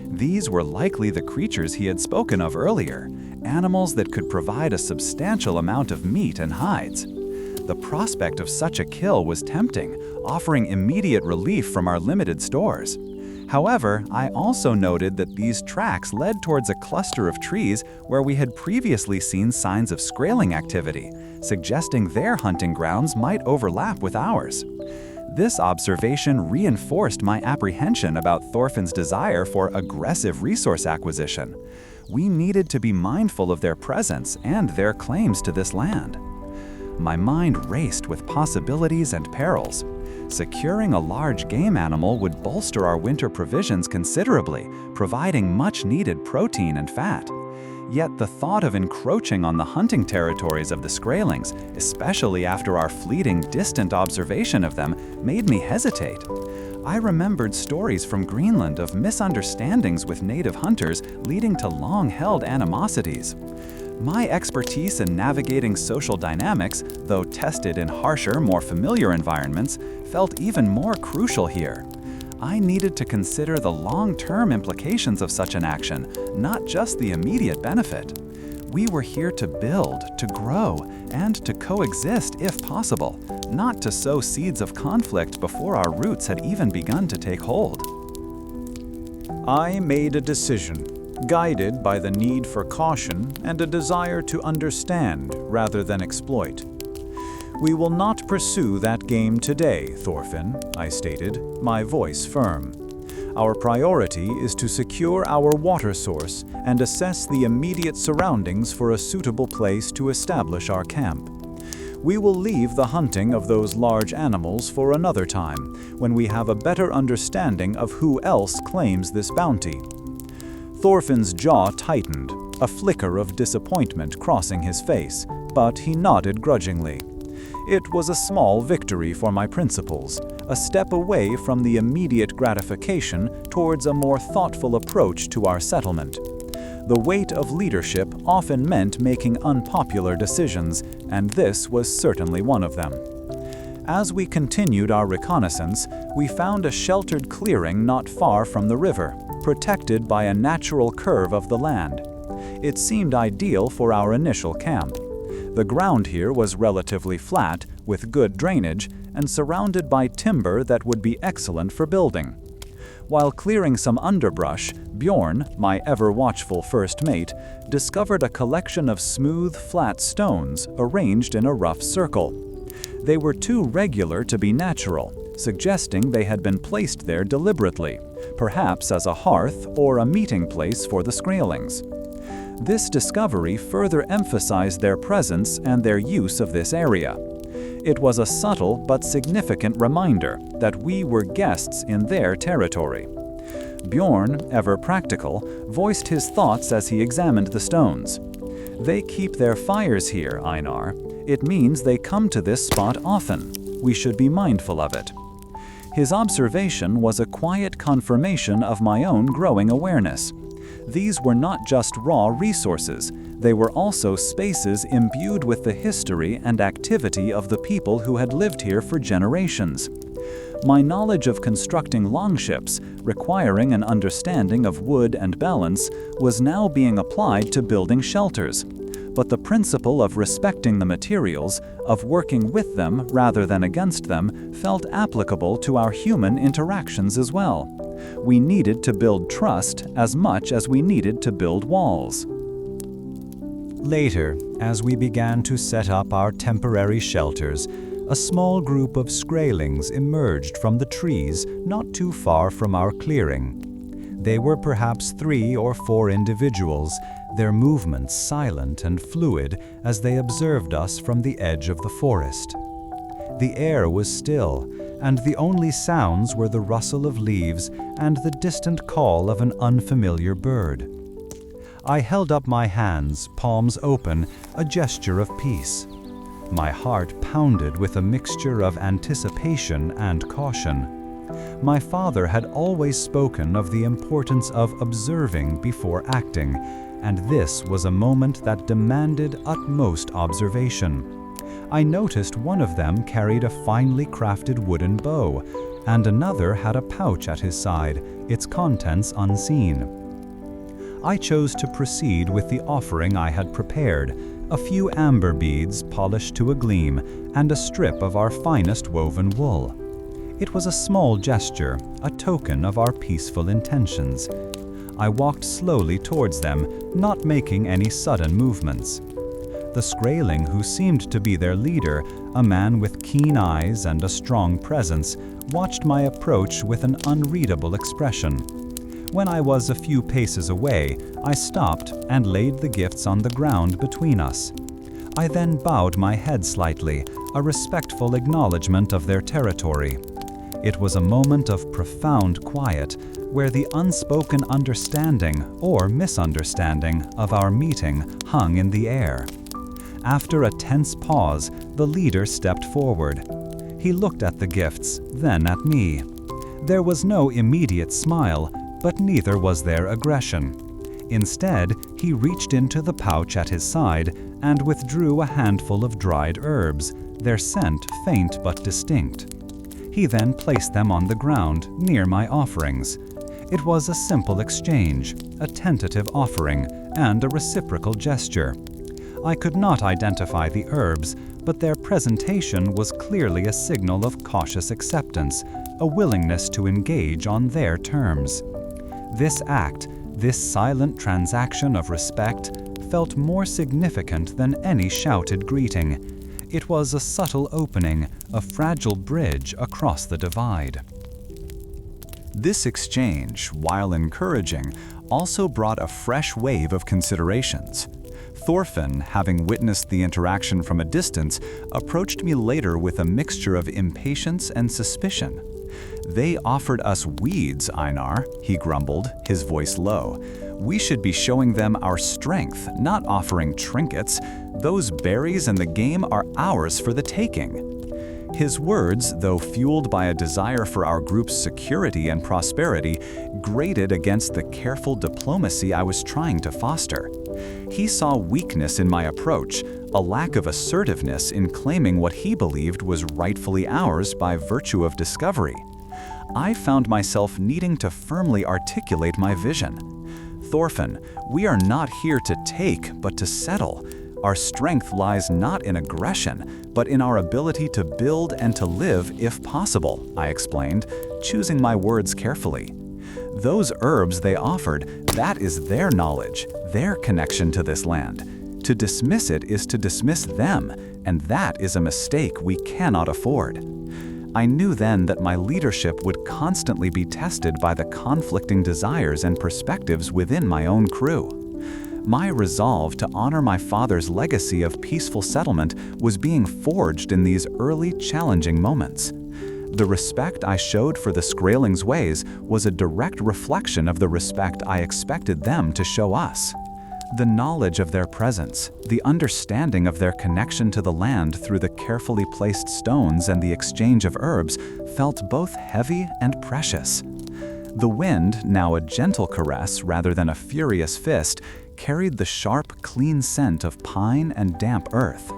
These were likely the creatures he had spoken of earlier, animals that could provide a substantial amount of meat and hides. The prospect of such a kill was tempting, offering immediate relief from our limited stores. However, I also noted that these tracks led towards a cluster of trees where we had previously seen signs of Skraeling activity, suggesting their hunting grounds might overlap with ours. This observation reinforced my apprehension about Thorfinn's desire for aggressive resource acquisition. We needed to be mindful of their presence and their claims to this land. My mind raced with possibilities and perils. Securing a large game animal would bolster our winter provisions considerably, providing much-needed protein and fat. Yet the thought of encroaching on the hunting territories of the Skraelings, especially after our fleeting distant observation of them, made me hesitate. I remembered stories from Greenland of misunderstandings with native hunters leading to long-held animosities. My expertise in navigating social dynamics, though tested in harsher, more familiar environments, felt even more crucial here. I needed to consider the long-term implications of such an action, not just the immediate benefit. We were here to build, to grow, and to coexist if possible, not to sow seeds of conflict before our roots had even begun to take hold. I made a decision, guided by the need for caution and a desire to understand rather than exploit. "We will not pursue that game today, Thorfinn," I stated, my voice firm. "Our priority is to secure our water source and assess the immediate surroundings for a suitable place to establish our camp. We will leave the hunting of those large animals for another time, when we have a better understanding of who else claims this bounty." Thorfinn's jaw tightened, a flicker of disappointment crossing his face, but he nodded grudgingly. It was a small victory for my principles, a step away from the immediate gratification towards a more thoughtful approach to our settlement. The weight of leadership often meant making unpopular decisions, and this was certainly one of them. As we continued our reconnaissance, we found a sheltered clearing not far from the river, protected by a natural curve of the land. It seemed ideal for our initial camp. The ground here was relatively flat, with good drainage, and surrounded by timber that would be excellent for building. While clearing some underbrush, Bjorn, my ever-watchful first mate, discovered a collection of smooth, flat stones arranged in a rough circle. They were too regular to be natural, suggesting they had been placed there deliberately, perhaps as a hearth or a meeting place for the Skraelings. This discovery further emphasized their presence and their use of this area. It was a subtle but significant reminder that we were guests in their territory. Bjorn, ever practical, voiced his thoughts as he examined the stones. "They keep their fires here, Einar. It means they come to this spot often. We should be mindful of it." His observation was a quiet confirmation of my own growing awareness. These were not just raw resources, they were also spaces imbued with the history and activity of the people who had lived here for generations. My knowledge of constructing longships, requiring an understanding of wood and balance, was now being applied to building shelters. But the principle of respecting the materials, of working with them rather than against them, felt applicable to our human interactions as well. We needed to build trust as much as we needed to build walls. Later, as we began to set up our temporary shelters, a small group of Skraelings emerged from the trees not too far from our clearing. They were perhaps 3 or 4 individuals, their movements silent and fluid as they observed us from the edge of the forest. The air was still, and the only sounds were the rustle of leaves and the distant call of an unfamiliar bird. I held up my hands, palms open, a gesture of peace. My heart pounded with a mixture of anticipation and caution. My father had always spoken of the importance of observing before acting, and this was a moment that demanded utmost observation. I noticed one of them carried a finely crafted wooden bow, and another had a pouch at his side, its contents unseen. I chose to proceed with the offering I had prepared, a few amber beads polished to a gleam, and a strip of our finest woven wool. It was a small gesture, a token of our peaceful intentions. I walked slowly towards them, not making any sudden movements. The Skraeling who seemed to be their leader, a man with keen eyes and a strong presence, watched my approach with an unreadable expression. When I was a few paces away, I stopped and laid the gifts on the ground between us. I then bowed my head slightly, a respectful acknowledgement of their territory. It was a moment of profound quiet, where the unspoken understanding or misunderstanding of our meeting hung in the air. After a tense pause, the leader stepped forward. He looked at the gifts, then at me. There was no immediate smile, but neither was there aggression. Instead, he reached into the pouch at his side and withdrew a handful of dried herbs, their scent faint but distinct. He then placed them on the ground near my offerings. It was a simple exchange, a tentative offering, and a reciprocal gesture. I could not identify the herbs, but their presentation was clearly a signal of cautious acceptance, a willingness to engage on their terms. This act, this silent transaction of respect, felt more significant than any shouted greeting. It was a subtle opening, a fragile bridge across the divide. This exchange, while encouraging, also brought a fresh wave of considerations. Thorfinn, having witnessed the interaction from a distance, approached me later with a mixture of impatience and suspicion. "They offered us weeds, Einar," he grumbled, his voice low. "We should be showing them our strength, not offering trinkets. Those berries and the game are ours for the taking." His words, though fueled by a desire for our group's security and prosperity, grated against the careful diplomacy I was trying to foster. He saw weakness in my approach, a lack of assertiveness in claiming what he believed was rightfully ours by virtue of discovery. I found myself needing to firmly articulate my vision. "Thorfinn, we are not here to take, but to settle. Our strength lies not in aggression, but in our ability to build and to live if possible," I explained, choosing my words carefully. "Those herbs they offered, that is their knowledge, their connection to this land. To dismiss it is to dismiss them, and that is a mistake we cannot afford." I knew then that my leadership would constantly be tested by the conflicting desires and perspectives within my own crew. My resolve to honor my father's legacy of peaceful settlement was being forged in these early challenging moments. The respect I showed for the Skraelings' ways was a direct reflection of the respect I expected them to show us. The knowledge of their presence, the understanding of their connection to the land through the carefully placed stones and the exchange of herbs, felt both heavy and precious. The wind, now a gentle caress rather than a furious fist, carried the sharp, clean scent of pine and damp earth.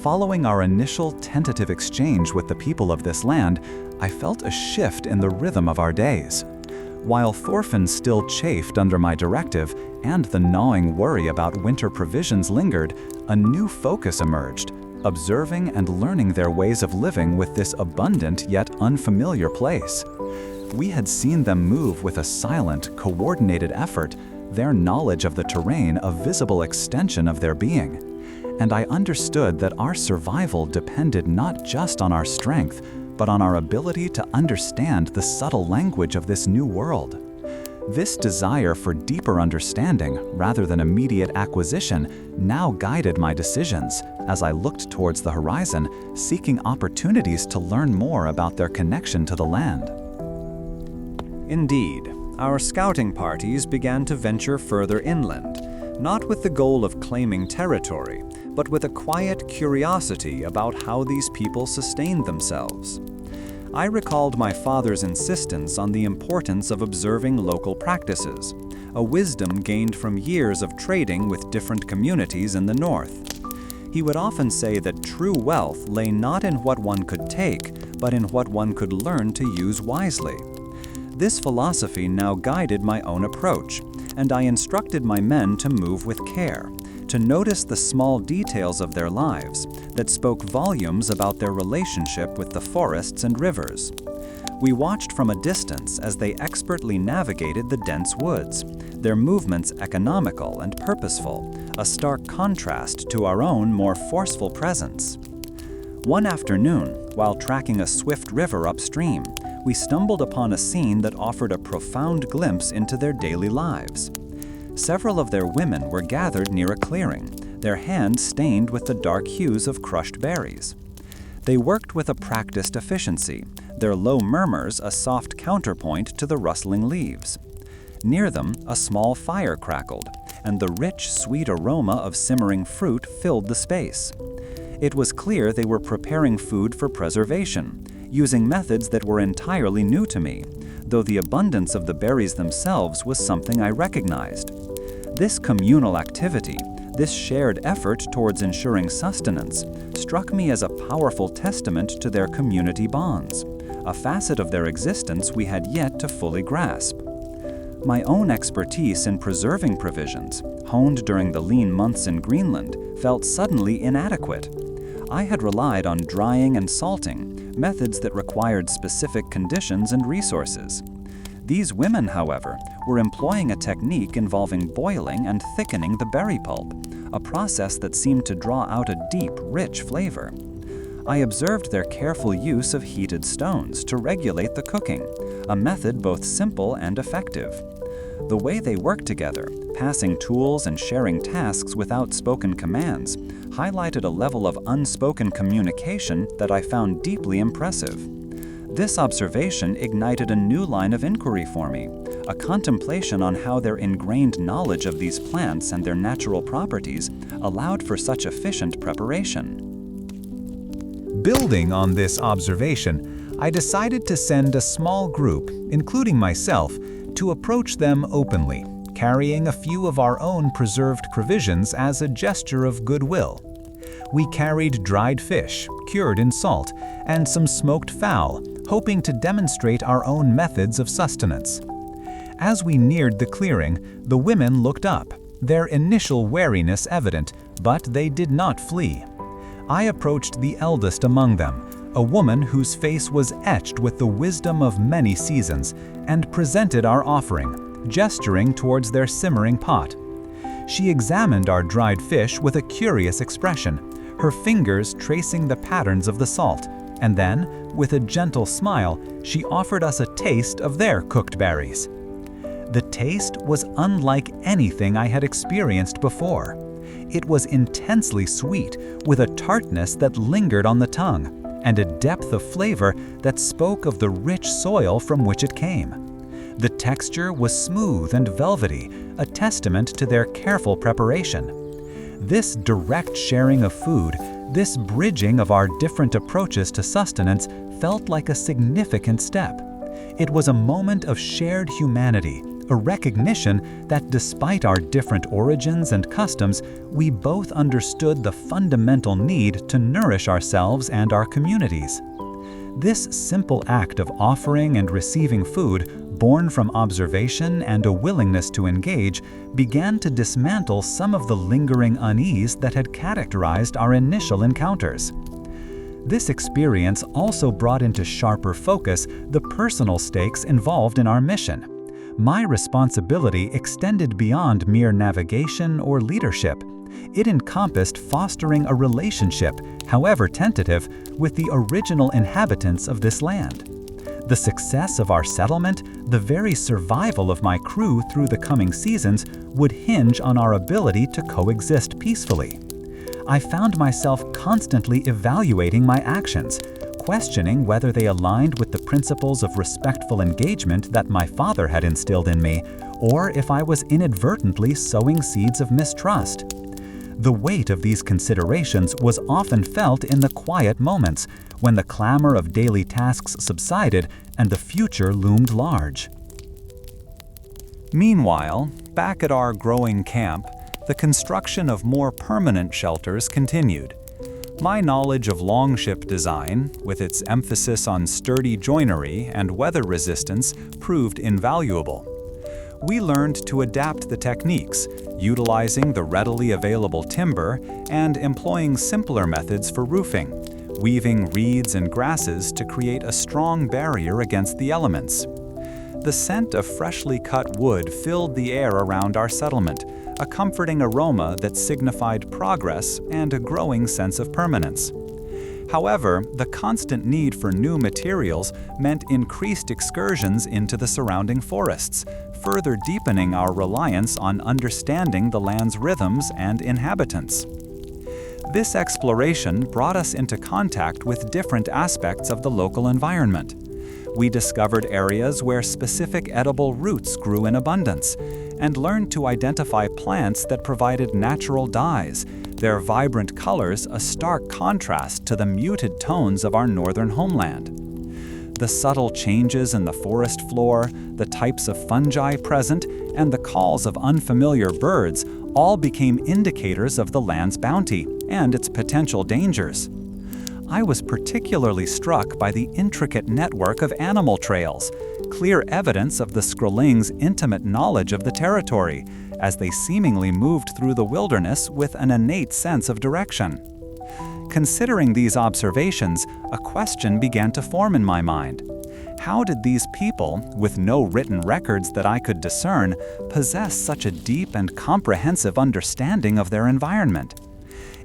Following our initial tentative exchange with the people of this land, I felt a shift in the rhythm of our days. While Thorfinn still chafed under my directive and the gnawing worry about winter provisions lingered, a new focus emerged, observing and learning their ways of living with this abundant yet unfamiliar place. We had seen them move with a silent, coordinated effort, their knowledge of the terrain a visible extension of their being. And I understood that our survival depended not just on our strength, but on our ability to understand the subtle language of this new world. This desire for deeper understanding, rather than immediate acquisition, now guided my decisions as I looked towards the horizon, seeking opportunities to learn more about their connection to the land. Indeed, our scouting parties began to venture further inland, not with the goal of claiming territory, but with a quiet curiosity about how these people sustained themselves. I recalled my father's insistence on the importance of observing local practices, a wisdom gained from years of trading with different communities in the north. He would often say that true wealth lay not in what one could take, but in what one could learn to use wisely. This philosophy now guided my own approach, and I instructed my men to move with care, to notice the small details of their lives that spoke volumes about their relationship with the forests and rivers. We watched from a distance as they expertly navigated the dense woods, their movements economical and purposeful, a stark contrast to our own more forceful presence. One afternoon, while tracking a swift river upstream, we stumbled upon a scene that offered a profound glimpse into their daily lives. Several of their women were gathered near a clearing, their hands stained with the dark hues of crushed berries. They worked with a practiced efficiency, their low murmurs a soft counterpoint to the rustling leaves. Near them, a small fire crackled, and the rich, sweet aroma of simmering fruit filled the space. It was clear they were preparing food for preservation, using methods that were entirely new to me, though the abundance of the berries themselves was something I recognized. This communal activity, this shared effort towards ensuring sustenance, struck me as a powerful testament to their community bonds, a facet of their existence we had yet to fully grasp. My own expertise in preserving provisions, honed during the lean months in Greenland, felt suddenly inadequate. I had relied on drying and salting, methods that required specific conditions and resources. These women, however, were employing a technique involving boiling and thickening the berry pulp, a process that seemed to draw out a deep, rich flavor. I observed their careful use of heated stones to regulate the cooking, a method both simple and effective. The way they worked together, passing tools and sharing tasks without spoken commands, highlighted a level of unspoken communication that I found deeply impressive. This observation ignited a new line of inquiry for me, a contemplation on how their ingrained knowledge of these plants and their natural properties allowed for such efficient preparation. Building on this observation, I decided to send a small group, including myself, to approach them openly, carrying a few of our own preserved provisions as a gesture of goodwill. We carried dried fish, cured in salt, and some smoked fowl, hoping to demonstrate our own methods of sustenance. As we neared the clearing, the women looked up, their initial wariness evident, but they did not flee. I approached the eldest among them, a woman whose face was etched with the wisdom of many seasons, and presented our offering, gesturing towards their simmering pot. She examined our dried fish with a curious expression, her fingers tracing the patterns of the salt, and then, with a gentle smile, she offered us a taste of their cooked berries. The taste was unlike anything I had experienced before. It was intensely sweet, with a tartness that lingered on the tongue, and a depth of flavor that spoke of the rich soil from which it came. The texture was smooth and velvety, a testament to their careful preparation. This direct sharing of food, this bridging of our different approaches to sustenance, felt like a significant step. It was a moment of shared humanity, a recognition that despite our different origins and customs, we both understood the fundamental need to nourish ourselves and our communities. This simple act of offering and receiving food, born from observation and a willingness to engage, began to dismantle some of the lingering unease that had characterized our initial encounters. This experience also brought into sharper focus the personal stakes involved in our mission. My responsibility extended beyond mere navigation or leadership. It encompassed fostering a relationship, however tentative, with the original inhabitants of this land. The success of our settlement, the very survival of my crew through the coming seasons, would hinge on our ability to coexist peacefully. I found myself constantly evaluating my actions, questioning whether they aligned with the principles of respectful engagement that my father had instilled in me, or if I was inadvertently sowing seeds of mistrust. The weight of these considerations was often felt in the quiet moments, when the clamor of daily tasks subsided and the future loomed large. Meanwhile, back at our growing camp, the construction of more permanent shelters continued. My knowledge of longship design, with its emphasis on sturdy joinery and weather resistance, proved invaluable. We learned to adapt the techniques, utilizing the readily available timber and employing simpler methods for roofing, weaving reeds and grasses to create a strong barrier against the elements. The scent of freshly cut wood filled the air around our settlement, a comforting aroma that signified progress and a growing sense of permanence. However, the constant need for new materials meant increased excursions into the surrounding forests, further deepening our reliance on understanding the land's rhythms and inhabitants. This exploration brought us into contact with different aspects of the local environment. We discovered areas where specific edible roots grew in abundance, and learned to identify plants that provided natural dyes, their vibrant colors a stark contrast to the muted tones of our northern homeland. The subtle changes in the forest floor, the types of fungi present, and the calls of unfamiliar birds all became indicators of the land's bounty and its potential dangers. I was particularly struck by the intricate network of animal trails, clear evidence of the Skrolling's intimate knowledge of the territory, as they seemingly moved through the wilderness with an innate sense of direction. Considering these observations, a question began to form in my mind. How did these people, with no written records that I could discern, possess such a deep and comprehensive understanding of their environment?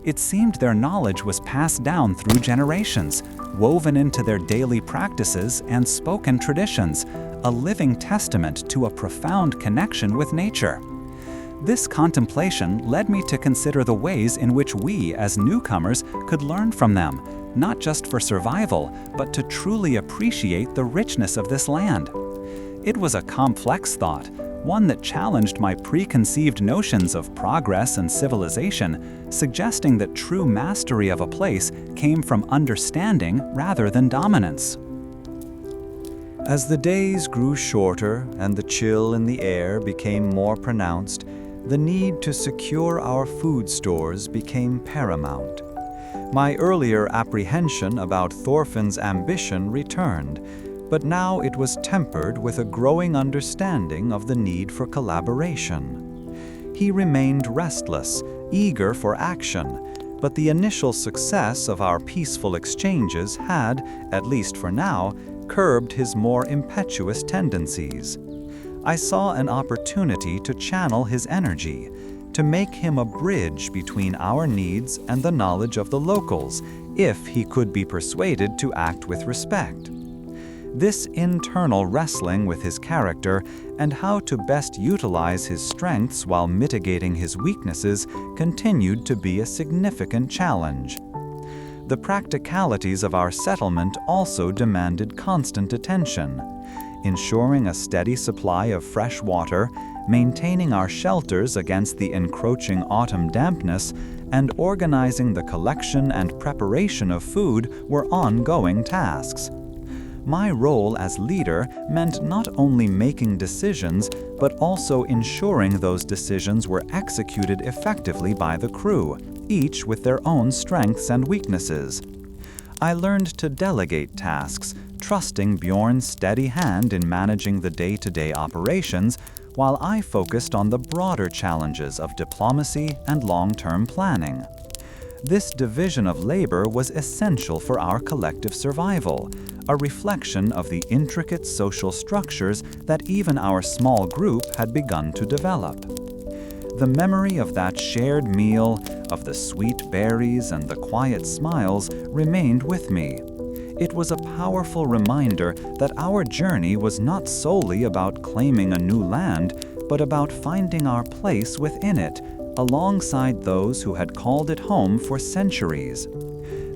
It seemed their knowledge was passed down through generations, woven into their daily practices and spoken traditions, a living testament to a profound connection with nature. This contemplation led me to consider the ways in which we, as newcomers, could learn from them, not just for survival, but to truly appreciate the richness of this land. It was a complex thought, one that challenged my preconceived notions of progress and civilization, suggesting that true mastery of a place came from understanding rather than dominance. As the days grew shorter and the chill in the air became more pronounced, the need to secure our food stores became paramount. My earlier apprehension about Thorfinn's ambition returned, but now it was tempered with a growing understanding of the need for collaboration. He remained restless, eager for action, but the initial success of our peaceful exchanges had, at least for now, curbed his more impetuous tendencies. I saw an opportunity to channel his energy, to make him a bridge between our needs and the knowledge of the locals, if he could be persuaded to act with respect. This internal wrestling with his character and how to best utilize his strengths while mitigating his weaknesses continued to be a significant challenge. The practicalities of our settlement also demanded constant attention. Ensuring a steady supply of fresh water, maintaining our shelters against the encroaching autumn dampness, and organizing the collection and preparation of food were ongoing tasks. My role as leader meant not only making decisions, but also ensuring those decisions were executed effectively by the crew, each with their own strengths and weaknesses. I learned to delegate tasks, trusting Bjorn's steady hand in managing the day-to-day operations, while I focused on the broader challenges of diplomacy and long-term planning. This division of labor was essential for our collective survival, a reflection of the intricate social structures that even our small group had begun to develop. The memory of that shared meal, of the sweet berries and the quiet smiles, remained with me. It was a powerful reminder that our journey was not solely about claiming a new land, but about finding our place within it, alongside those who had called it home for centuries.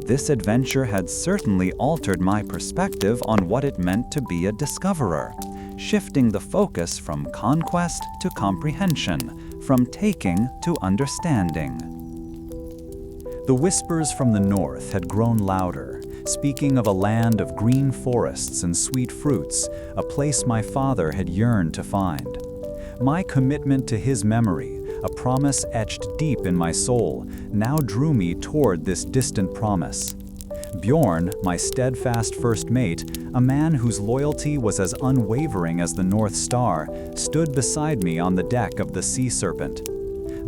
This adventure had certainly altered my perspective on what it meant to be a discoverer, shifting the focus from conquest to comprehension, from taking to understanding. The whispers from the north had grown louder, speaking of a land of green forests and sweet fruits, a place my father had yearned to find. My commitment to his memory, a promise etched deep in my soul, now drew me toward this distant promise. Bjorn, my steadfast first mate, a man whose loyalty was as unwavering as the North Star, stood beside me on the deck of the Sea Serpent.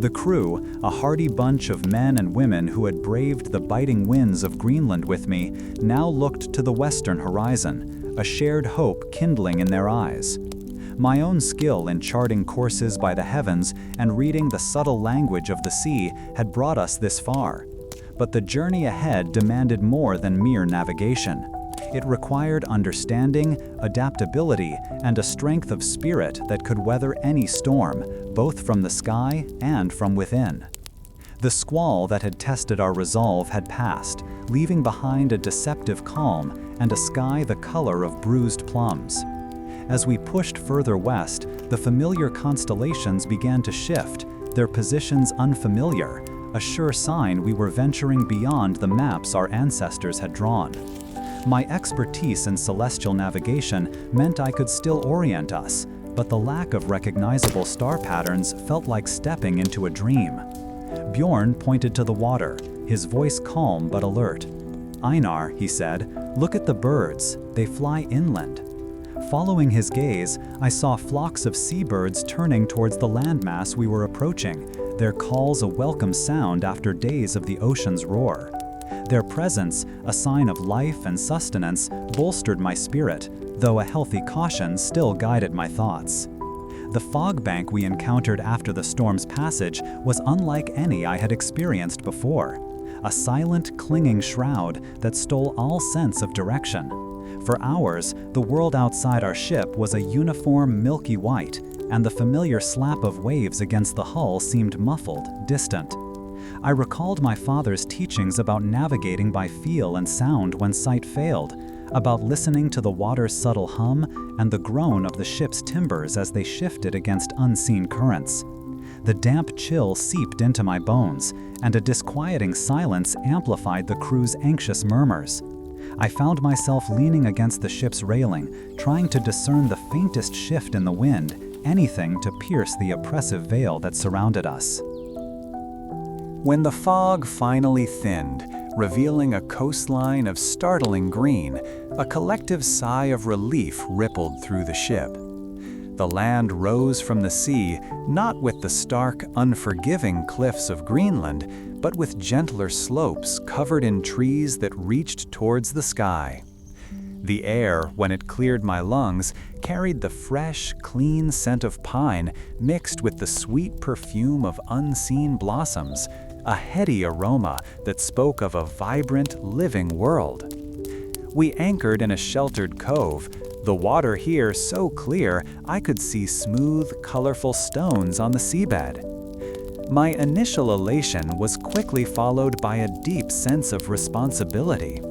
The crew, a hardy bunch of men and women who had braved the biting winds of Greenland with me, now looked to the western horizon, a shared hope kindling in their eyes. My own skill in charting courses by the heavens and reading the subtle language of the sea had brought us this far. But the journey ahead demanded more than mere navigation. It required understanding, adaptability, and a strength of spirit that could weather any storm, both from the sky and from within. The squall that had tested our resolve had passed, leaving behind a deceptive calm and a sky the color of bruised plums. As we pushed further west, the familiar constellations began to shift, their positions unfamiliar, a sure sign we were venturing beyond the maps our ancestors had drawn. My expertise in celestial navigation meant I could still orient us, but the lack of recognizable star patterns felt like stepping into a dream. Bjorn pointed to the water, his voice calm but alert. "Einar," he said, "look at the birds. They fly inland." Following his gaze, I saw flocks of seabirds turning towards the landmass we were approaching, their calls a welcome sound after days of the ocean's roar. Their presence, a sign of life and sustenance, bolstered my spirit, though a healthy caution still guided my thoughts. The fog bank we encountered after the storm's passage was unlike any I had experienced before, a silent, clinging shroud that stole all sense of direction. For hours, the world outside our ship was a uniform milky white, and the familiar slap of waves against the hull seemed muffled, distant. I recalled my father's teachings about navigating by feel and sound when sight failed, about listening to the water's subtle hum and the groan of the ship's timbers as they shifted against unseen currents. The damp chill seeped into my bones, and a disquieting silence amplified the crew's anxious murmurs. I found myself leaning against the ship's railing, trying to discern the faintest shift in the wind, anything to pierce the oppressive veil that surrounded us. When the fog finally thinned, revealing a coastline of startling green, a collective sigh of relief rippled through the ship. The land rose from the sea, not with the stark, unforgiving cliffs of Greenland, but with gentler slopes covered in trees that reached towards the sky. The air, when it cleared my lungs, carried the fresh, clean scent of pine mixed with the sweet perfume of unseen blossoms, a heady aroma that spoke of a vibrant, living world. We anchored in a sheltered cove, the water here so clear I could see smooth, colorful stones on the seabed. My initial elation was quickly followed by a deep sense of responsibility.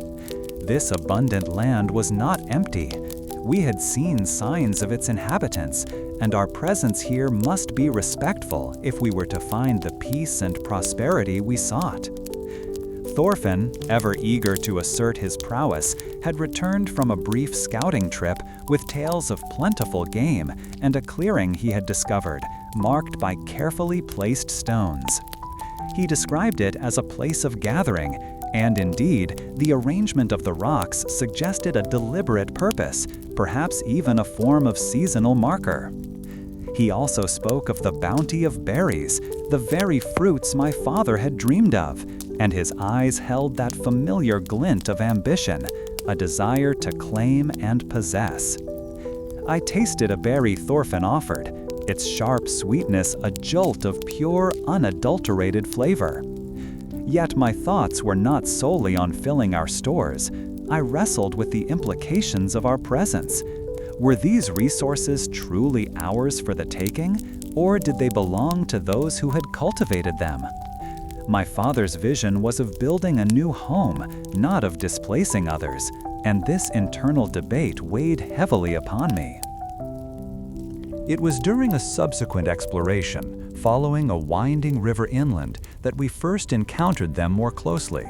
This abundant land was not empty. We had seen signs of its inhabitants, and our presence here must be respectful if we were to find the peace and prosperity we sought. Thorfinn, ever eager to assert his prowess, had returned from a brief scouting trip with tales of plentiful game and a clearing he had discovered, marked by carefully placed stones. He described it as a place of gathering, and indeed, the arrangement of the rocks suggested a deliberate purpose, perhaps even a form of seasonal marker. He also spoke of the bounty of berries, the very fruits my father had dreamed of, and his eyes held that familiar glint of ambition, a desire to claim and possess. I tasted a berry Thorfinn offered, its sharp sweetness a jolt of pure, unadulterated flavor. Yet my thoughts were not solely on filling our stores. I wrestled with the implications of our presence. Were these resources truly ours for the taking, or did they belong to those who had cultivated them? My father's vision was of building a new home, not of displacing others, and this internal debate weighed heavily upon me. It was during a subsequent exploration, following a winding river inland, that we first encountered them more closely.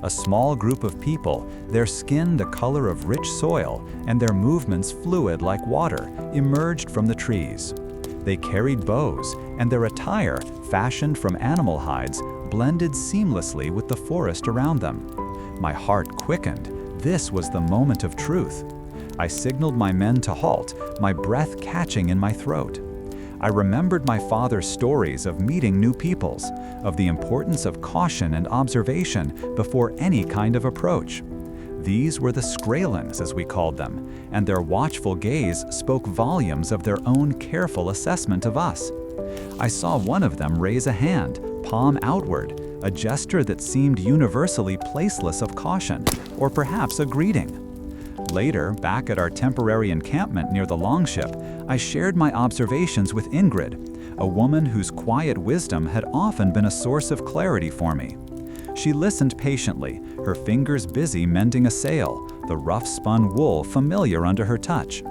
A small group of people, their skin the color of rich soil and their movements fluid like water, emerged from the trees. They carried bows, and their attire, fashioned from animal hides, blended seamlessly with the forest around them. My heart quickened. This was the moment of truth. I signaled my men to halt, my breath catching in my throat. I remembered my father's stories of meeting new peoples, of the importance of caution and observation before any kind of approach. These were the Skrælings, as we called them, and their watchful gaze spoke volumes of their own careful assessment of us. I saw one of them raise a hand, palm outward, a gesture that seemed universally placeless of caution, or perhaps a greeting. Later, back at our temporary encampment near the longship, I shared my observations with Ingrid, a woman whose quiet wisdom had often been a source of clarity for me. She listened patiently, her fingers busy mending a sail, the rough-spun wool familiar under her touch.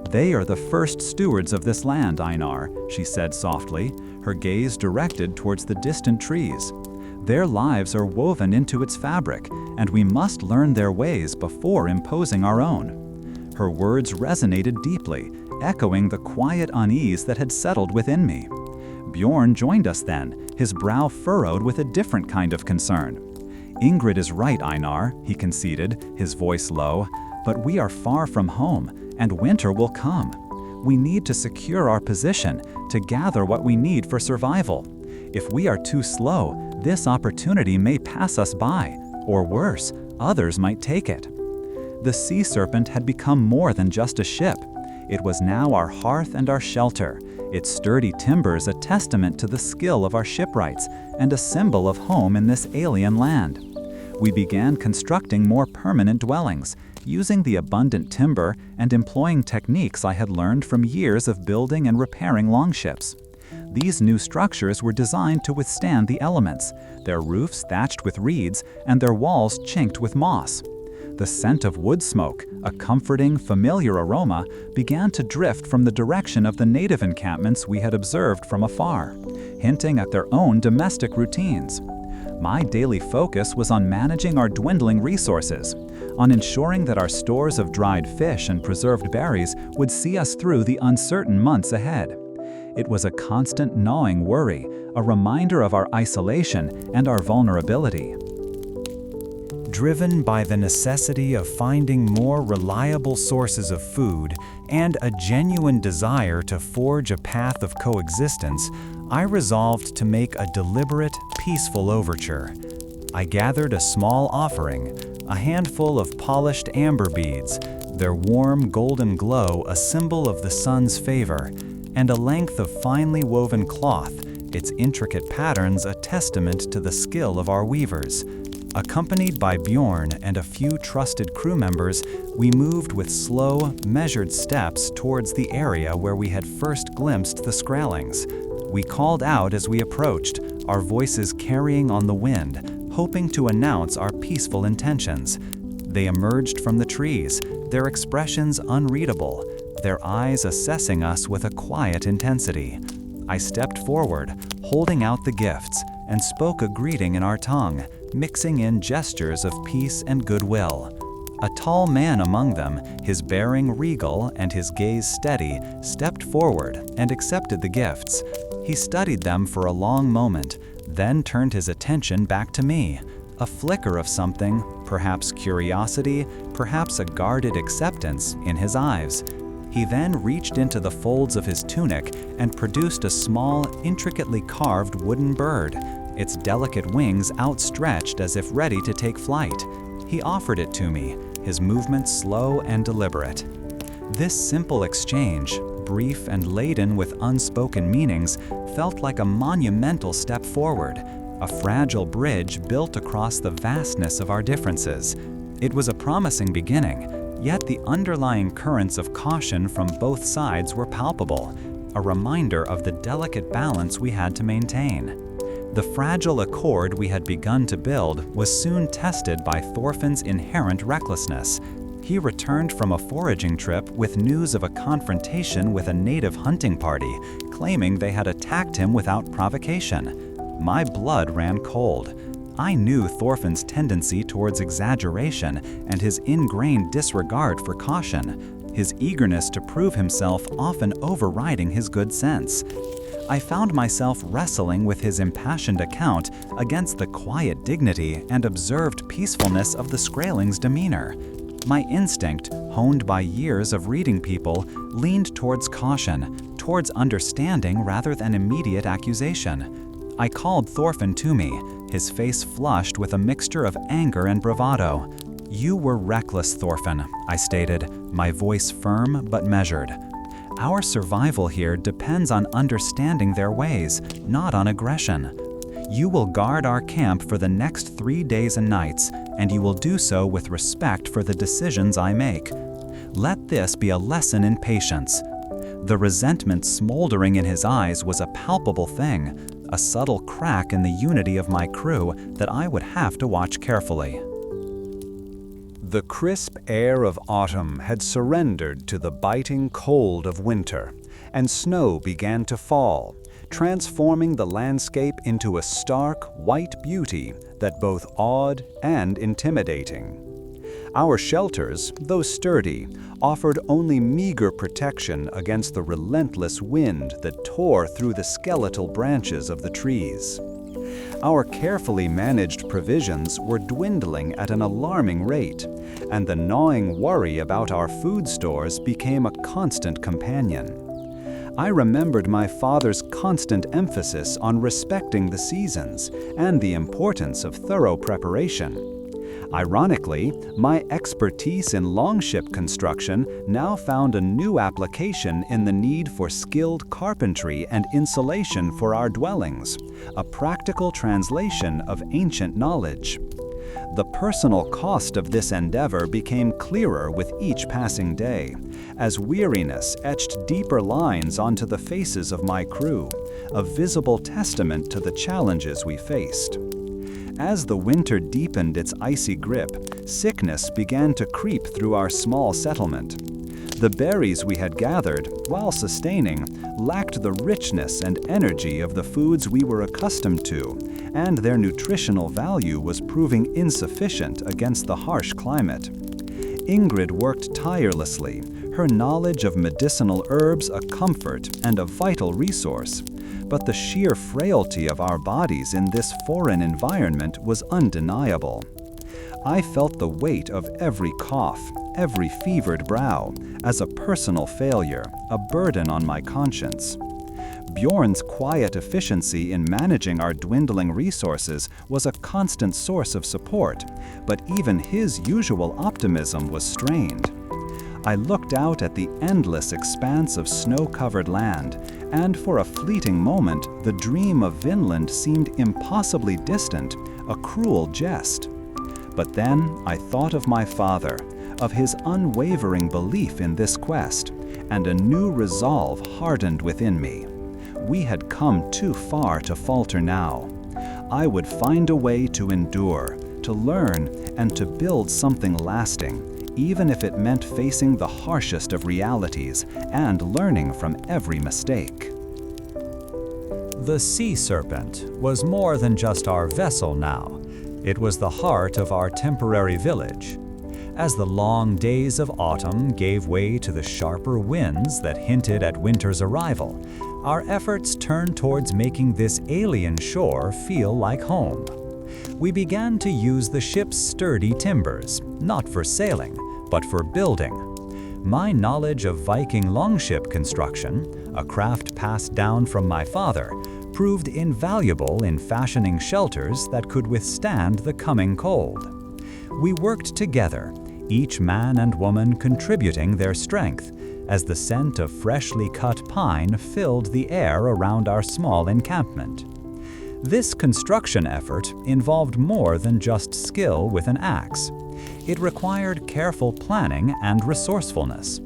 "They are the first stewards of this land, Einar," she said softly, her gaze directed towards the distant trees. "Their lives are woven into its fabric, and we must learn their ways before imposing our own." Her words resonated deeply, echoing the quiet unease that had settled within me. Bjorn joined us then, his brow furrowed with a different kind of concern. "Ingrid is right, Einar," he conceded, his voice low, "but we are far from home, and winter will come. We need to secure our position, to gather what we need for survival. If we are too slow, this opportunity may pass us by, or worse, others might take it." The sea serpent had become more than just a ship. It was now our hearth and our shelter, its sturdy timbers a testament to the skill of our shipwrights and a symbol of home in this alien land. We began constructing more permanent dwellings, using the abundant timber and employing techniques I had learned from years of building and repairing longships. These new structures were designed to withstand the elements, their roofs thatched with reeds and their walls chinked with moss. The scent of wood smoke, a comforting, familiar aroma, began to drift from the direction of the native encampments we had observed from afar, hinting at their own domestic routines. My daily focus was on managing our dwindling resources, on ensuring that our stores of dried fish and preserved berries would see us through the uncertain months ahead. It was a constant gnawing worry, a reminder of our isolation and our vulnerability. Driven by the necessity of finding more reliable sources of food and a genuine desire to forge a path of coexistence, I resolved to make a deliberate, peaceful overture. I gathered a small offering, a handful of polished amber beads, their warm golden glow a symbol of the sun's favor, and a length of finely woven cloth, its intricate patterns a testament to the skill of our weavers. Accompanied by Bjorn and a few trusted crew members, we moved with slow, measured steps towards the area where we had first glimpsed the Skrellings. We called out as we approached, our voices carrying on the wind, hoping to announce our peaceful intentions. They emerged from the trees, their expressions unreadable, their eyes assessing us with a quiet intensity. I stepped forward, holding out the gifts, and spoke a greeting in our tongue, mixing in gestures of peace and goodwill. A tall man among them, his bearing regal and his gaze steady, stepped forward and accepted the gifts. He studied them for a long moment, then turned his attention back to me. A flicker of something, perhaps curiosity, perhaps a guarded acceptance, in his eyes. He then reached into the folds of his tunic and produced a small, intricately carved wooden bird, its delicate wings outstretched as if ready to take flight. He offered it to me, his movements slow and deliberate. This simple exchange, brief and laden with unspoken meanings, felt like a monumental step forward, a fragile bridge built across the vastness of our differences. It was a promising beginning, yet the underlying currents of caution from both sides were palpable, a reminder of the delicate balance we had to maintain. The fragile accord we had begun to build was soon tested by Thorfinn's inherent recklessness. He returned from a foraging trip with news of a confrontation with a native hunting party, claiming they had attacked him without provocation. My blood ran cold. I knew Thorfinn's tendency towards exaggeration and his ingrained disregard for caution, his eagerness to prove himself often overriding his good sense. I found myself wrestling with his impassioned account against the quiet dignity and observed peacefulness of the Skrelling's demeanor. My instinct, honed by years of reading people, leaned towards caution, towards understanding rather than immediate accusation. I called Thorfinn to me, his face flushed with a mixture of anger and bravado. "You were reckless, Thorfinn," I stated, my voice firm but measured. "Our survival here depends on understanding their ways, not on aggression. You will guard our camp for the next 3 days and nights, and you will do so with respect for the decisions I make. Let this be a lesson in patience." The resentment smoldering in his eyes was a palpable thing, a subtle crack in the unity of my crew that I would have to watch carefully. The crisp air of autumn had surrendered to the biting cold of winter, and snow began to fall, transforming the landscape into a stark, white beauty that both awed and intimidating. Our shelters, though sturdy, offered only meager protection against the relentless wind that tore through the skeletal branches of the trees. Our carefully managed provisions were dwindling at an alarming rate, and the gnawing worry about our food stores became a constant companion. I remembered my father's constant emphasis on respecting the seasons and the importance of thorough preparation. Ironically, my expertise in longship construction now found a new application in the need for skilled carpentry and insulation for our dwellings, a practical translation of ancient knowledge. The personal cost of this endeavor became clearer with each passing day, as weariness etched deeper lines onto the faces of my crew, a visible testament to the challenges we faced. As the winter deepened its icy grip, sickness began to creep through our small settlement. The berries we had gathered, while sustaining, lacked the richness and energy of the foods we were accustomed to, and their nutritional value was proving insufficient against the harsh climate. Ingrid worked tirelessly, her knowledge of medicinal herbs a comfort and a vital resource. But the sheer frailty of our bodies in this foreign environment was undeniable. I felt the weight of every cough, every fevered brow, as a personal failure, a burden on my conscience. Bjorn's quiet efficiency in managing our dwindling resources was a constant source of support, but even his usual optimism was strained. I looked out at the endless expanse of snow-covered land, and for a fleeting moment, the dream of Vinland seemed impossibly distant, a cruel jest. But then I thought of my father, of his unwavering belief in this quest, and a new resolve hardened within me. We had come too far to falter now. I would find a way to endure, to learn, and to build something lasting, even if it meant facing the harshest of realities and learning from every mistake. The sea serpent was more than just our vessel now. It was the heart of our temporary village. As the long days of autumn gave way to the sharper winds that hinted at winter's arrival, our efforts turned towards making this alien shore feel like home. We began to use the ship's sturdy timbers, not for sailing, but for building. My knowledge of Viking longship construction, a craft passed down from my father, proved invaluable in fashioning shelters that could withstand the coming cold. We worked together, each man and woman contributing their strength, as the scent of freshly cut pine filled the air around our small encampment. This construction effort involved more than just skill with an axe. It required careful planning and resourcefulness.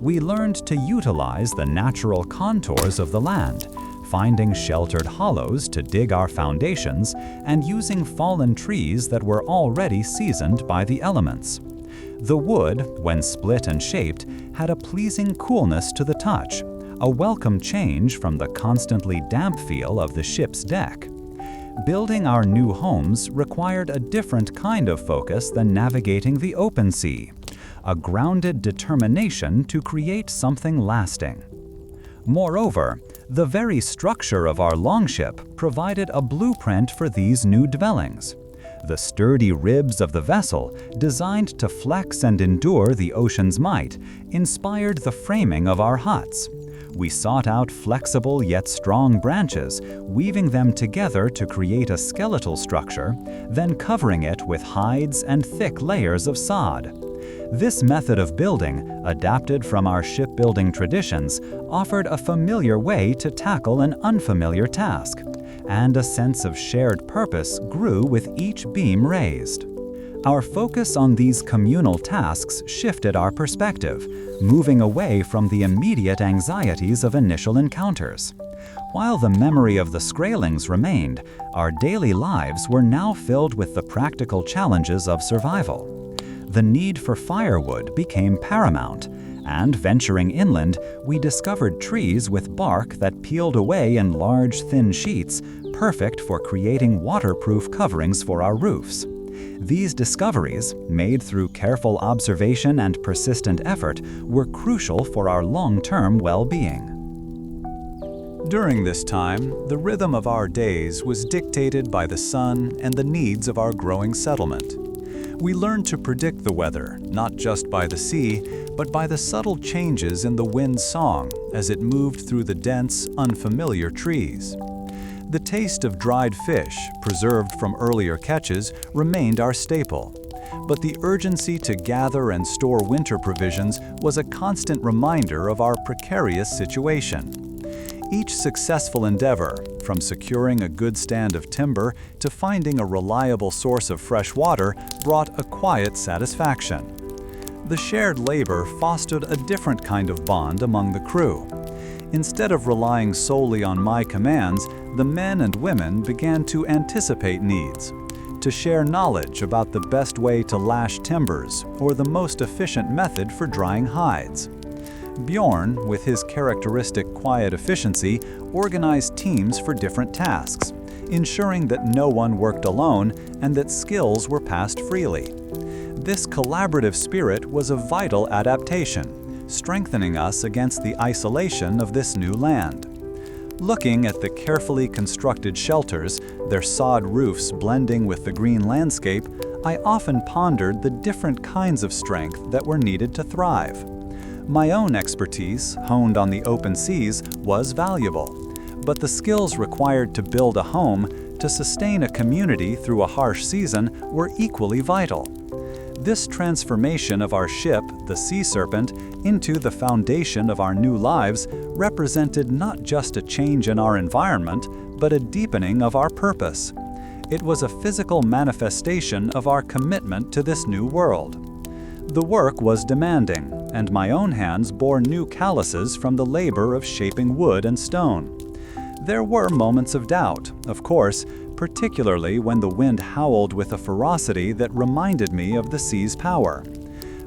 We learned to utilize the natural contours of the land, finding sheltered hollows to dig our foundations and using fallen trees that were already seasoned by the elements. The wood, when split and shaped, had a pleasing coolness to the touch, a welcome change from the constantly damp feel of the ship's deck. Building our new homes required a different kind of focus than navigating the open sea, a grounded determination to create something lasting. Moreover, the very structure of our longship provided a blueprint for these new dwellings. The sturdy ribs of the vessel, designed to flex and endure the ocean's might, inspired the framing of our huts. We sought out flexible yet strong branches, weaving them together to create a skeletal structure, then covering it with hides and thick layers of sod. This method of building, adapted from our shipbuilding traditions, offered a familiar way to tackle an unfamiliar task, and a sense of shared purpose grew with each beam raised. Our focus on these communal tasks shifted our perspective, moving away from the immediate anxieties of initial encounters. While the memory of the Skraelings remained, our daily lives were now filled with the practical challenges of survival. The need for firewood became paramount, and venturing inland, we discovered trees with bark that peeled away in large, thin sheets, perfect for creating waterproof coverings for our roofs. These discoveries, made through careful observation and persistent effort, were crucial for our long-term well-being. During this time, the rhythm of our days was dictated by the sun and the needs of our growing settlement. We learned to predict the weather, not just by the sea, but by the subtle changes in the wind's song as it moved through the dense, unfamiliar trees. The taste of dried fish, preserved from earlier catches, remained our staple. but the urgency to gather and store winter provisions was a constant reminder of our precarious situation. Each successful endeavor, from securing a good stand of timber to finding a reliable source of fresh water, brought a quiet satisfaction. The shared labor fostered a different kind of bond among the crew. Instead of relying solely on my commands, the men and women began to anticipate needs, to share knowledge about the best way to lash timbers or the most efficient method for drying hides. Bjorn, with his characteristic quiet efficiency, organized teams for different tasks, ensuring that no one worked alone and that skills were passed freely. This collaborative spirit was a vital adaptation, strengthening us against the isolation of this new land. Looking at the carefully constructed shelters, their sod roofs blending with the green landscape, I often pondered the different kinds of strength that were needed to thrive. My own expertise, honed on the open seas, was valuable, but the skills required to build a home, to sustain a community through a harsh season, were equally vital. This transformation of our ship, the Sea Serpent, into the foundation of our new lives represented not just a change in our environment, but a deepening of our purpose. It was a physical manifestation of our commitment to this new world. The work was demanding, and my own hands bore new calluses from the labor of shaping wood and stone. There were moments of doubt, of course, particularly when the wind howled with a ferocity that reminded me of the sea's power.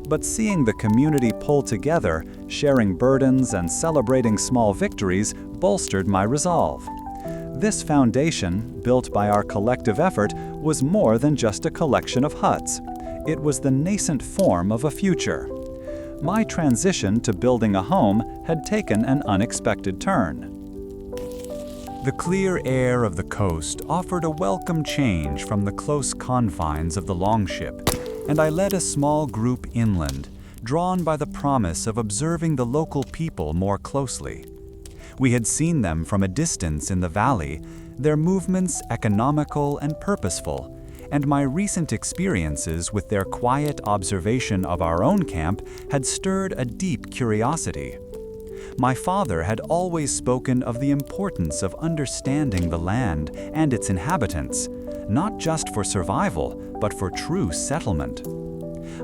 But seeing the community pull together, sharing burdens and celebrating small victories, bolstered my resolve. This foundation, built by our collective effort, was more than just a collection of huts. It was the nascent form of a future. My transition to building a home had taken an unexpected turn. The clear air of the coast offered a welcome change from the close confines of the longship, and I led a small group inland, drawn by the promise of observing the local people more closely. We had seen them from a distance in the valley, their movements economical and purposeful, and my recent experiences with their quiet observation of our own camp had stirred a deep curiosity. My father had always spoken of the importance of understanding the land and its inhabitants, not just for survival, but for true settlement.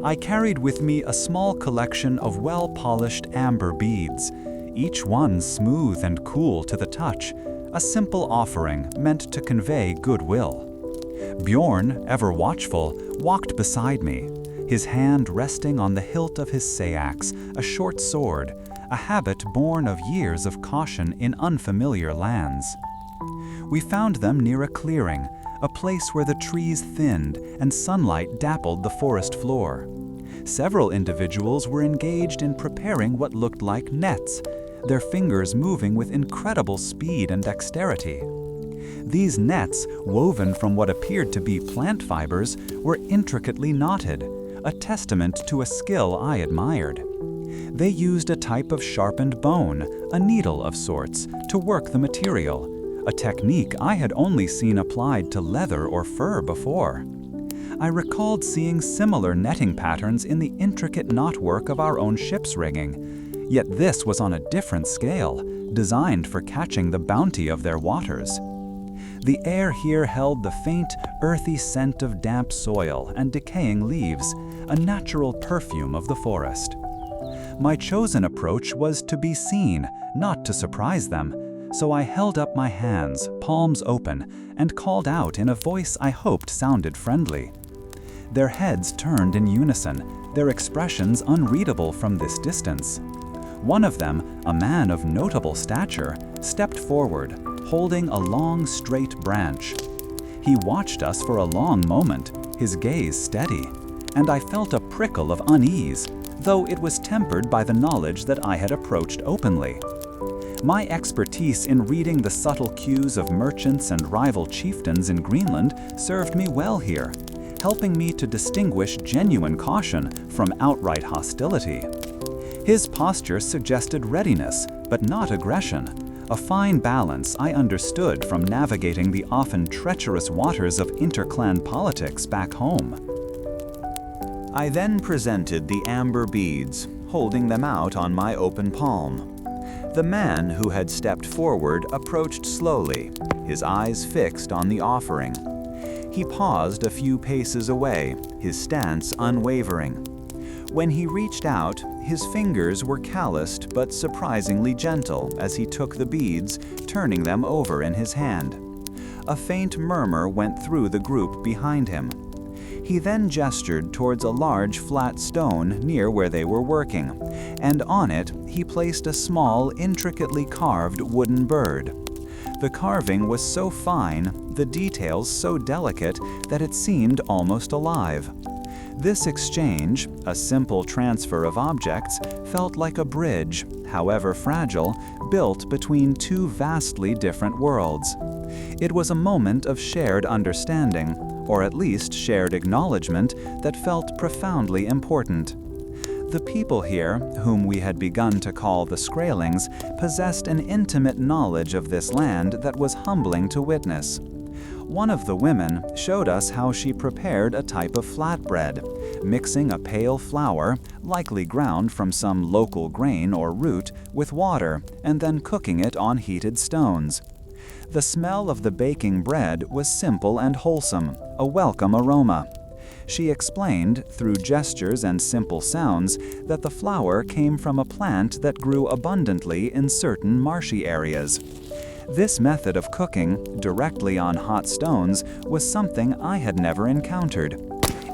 I carried with me a small collection of well-polished amber beads, each one smooth and cool to the touch, a simple offering meant to convey goodwill. Bjorn, ever watchful, walked beside me, his hand resting on the hilt of his sayax, a short sword, a habit born of years of caution in unfamiliar lands. We found them near a clearing, a place where the trees thinned and sunlight dappled the forest floor. Several individuals were engaged in preparing what looked like nets, their fingers moving with incredible speed and dexterity. These nets, woven from what appeared to be plant fibers, were intricately knotted, a testament to a skill I admired. They used a type of sharpened bone, a needle of sorts, to work the material, a technique I had only seen applied to leather or fur before. I recalled seeing similar netting patterns in the intricate knotwork of our own ship's rigging, yet this was on a different scale, designed for catching the bounty of their waters. The air here held the faint, earthy scent of damp soil and decaying leaves, a natural perfume of the forest. My chosen approach was to be seen, not to surprise them, so I held up my hands, palms open, and called out in a voice I hoped sounded friendly. Their heads turned in unison, their expressions unreadable from this distance. One of them, a man of notable stature, stepped forward, holding a long, straight branch. He watched us for a long moment, his gaze steady, and I felt a prickle of unease, though it was tempered by the knowledge that I had approached openly. My expertise in reading the subtle cues of merchants and rival chieftains in Greenland served me well here, helping me to distinguish genuine caution from outright hostility. His posture suggested readiness, but not aggression, a fine balance I understood from navigating the often treacherous waters of interclan politics back home. I then presented the amber beads, holding them out on my open palm. The man who had stepped forward approached slowly, his eyes fixed on the offering. He paused a few paces away, his stance unwavering. When he reached out, his fingers were calloused but surprisingly gentle as he took the beads, turning them over in his hand. A faint murmur went through the group behind him. He then gestured towards a large flat stone near where they were working, and on it he placed a small, intricately carved wooden bird. The carving was so fine, the details so delicate, that it seemed almost alive. This exchange, a simple transfer of objects, felt like a bridge, however fragile, built between two vastly different worlds. It was a moment of shared understanding, or at least shared acknowledgement, that felt profoundly important. The people here, whom we had begun to call the Skraelings, possessed an intimate knowledge of this land that was humbling to witness. One of the women showed us how she prepared a type of flatbread, mixing a pale flour, likely ground from some local grain or root, with water, and then cooking it on heated stones. The smell of the baking bread was simple and wholesome, a welcome aroma. She explained, through gestures and simple sounds, that the flour came from a plant that grew abundantly in certain marshy areas. This method of cooking, directly on hot stones, was something I had never encountered.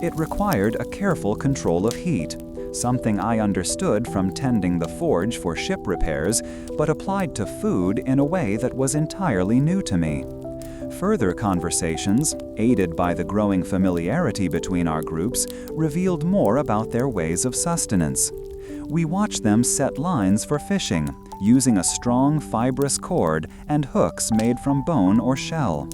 It required a careful control of heat, something I understood from tending the forge for ship repairs, but applied to food in a way that was entirely new to me. Further conversations, aided by the growing familiarity between our groups, revealed more about their ways of sustenance. We watched them set lines for fishing, using a strong fibrous cord and hooks made from bone or shell.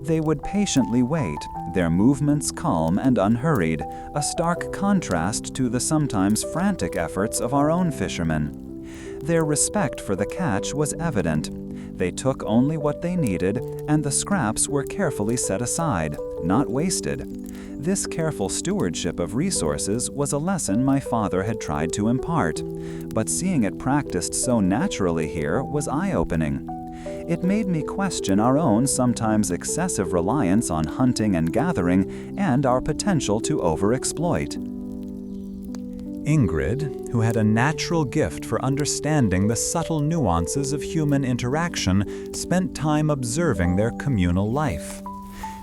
They would patiently wait, their movements calm and unhurried, a stark contrast to the sometimes frantic efforts of our own fishermen. Their respect for the catch was evident. They took only what they needed, and the scraps were carefully set aside, not wasted. This careful stewardship of resources was a lesson my father had tried to impart, but seeing it practiced so naturally here was eye-opening. It made me question our own sometimes excessive reliance on hunting and gathering and our potential to overexploit. Ingrid, who had a natural gift for understanding the subtle nuances of human interaction, spent time observing their communal life.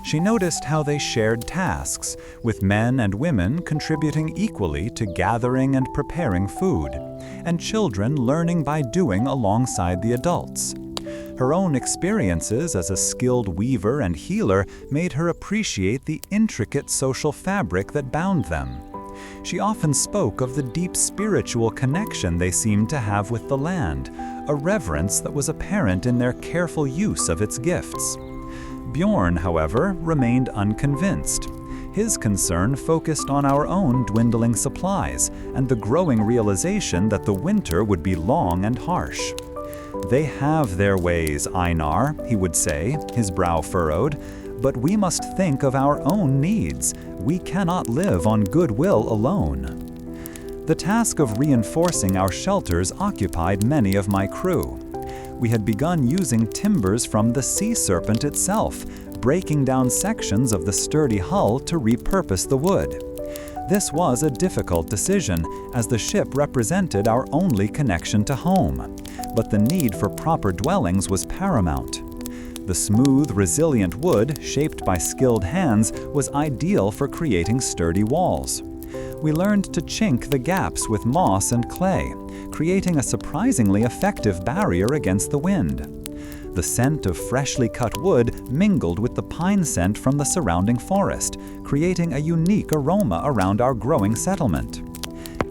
She noticed how they shared tasks, with men and women contributing equally to gathering and preparing food, and children learning by doing alongside the adults. Her own experiences as a skilled weaver and healer made her appreciate the intricate social fabric that bound them. She often spoke of the deep spiritual connection they seemed to have with the land, a reverence that was apparent in their careful use of its gifts. Bjorn, however, remained unconvinced. His concern focused on our own dwindling supplies and the growing realization that the winter would be long and harsh. "They have their ways, Einar," he would say, his brow furrowed, "but we must think of our own needs. We cannot live on goodwill alone." The task of reinforcing our shelters occupied many of my crew. We had begun using timbers from the sea serpent itself, breaking down sections of the sturdy hull to repurpose the wood. This was a difficult decision, as the ship represented our only connection to home, but the need for proper dwellings was paramount. The smooth, resilient wood, shaped by skilled hands, was ideal for creating sturdy walls. We learned to chink the gaps with moss and clay, creating a surprisingly effective barrier against the wind. The scent of freshly cut wood mingled with the pine scent from the surrounding forest, creating a unique aroma around our growing settlement.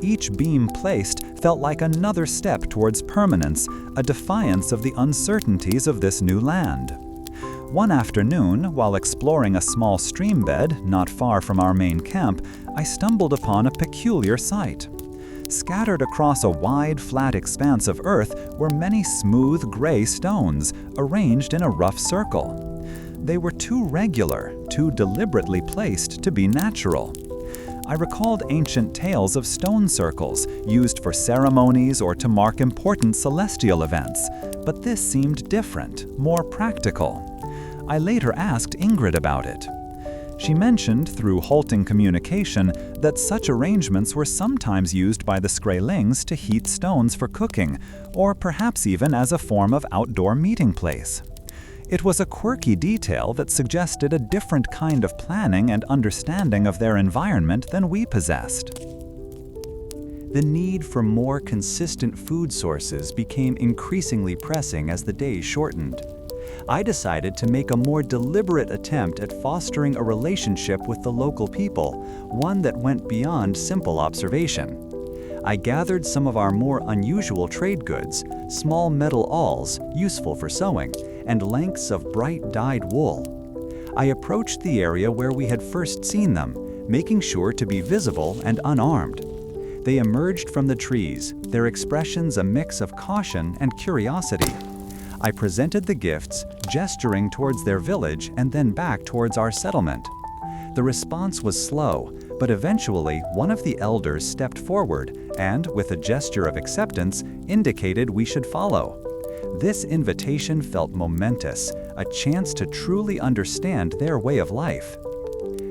Each beam placed felt like another step towards permanence, a defiance of the uncertainties of this new land. One afternoon, while exploring a small stream bed not far from our main camp, I stumbled upon a peculiar sight. Scattered across a wide, flat expanse of earth were many smooth, gray stones, arranged in a rough circle. They were too regular, too deliberately placed to be natural. I recalled ancient tales of stone circles used for ceremonies or to mark important celestial events, but this seemed different, more practical. I later asked Ingrid about it. She mentioned through halting communication that such arrangements were sometimes used by the Skraelings to heat stones for cooking, or perhaps even as a form of outdoor meeting place. It was a quirky detail that suggested a different kind of planning and understanding of their environment than we possessed. The need for more consistent food sources became increasingly pressing as the days shortened. I decided to make a more deliberate attempt at fostering a relationship with the local people, one that went beyond simple observation. I gathered some of our more unusual trade goods, small metal awls useful for sewing, and lengths of bright dyed wool. I approached the area where we had first seen them, making sure to be visible and unarmed. They emerged from the trees, their expressions a mix of caution and curiosity. I presented the gifts, gesturing towards their village and then back towards our settlement. The response was slow, but eventually one of the elders stepped forward and, with a gesture of acceptance, indicated we should follow. This invitation felt momentous, a chance to truly understand their way of life.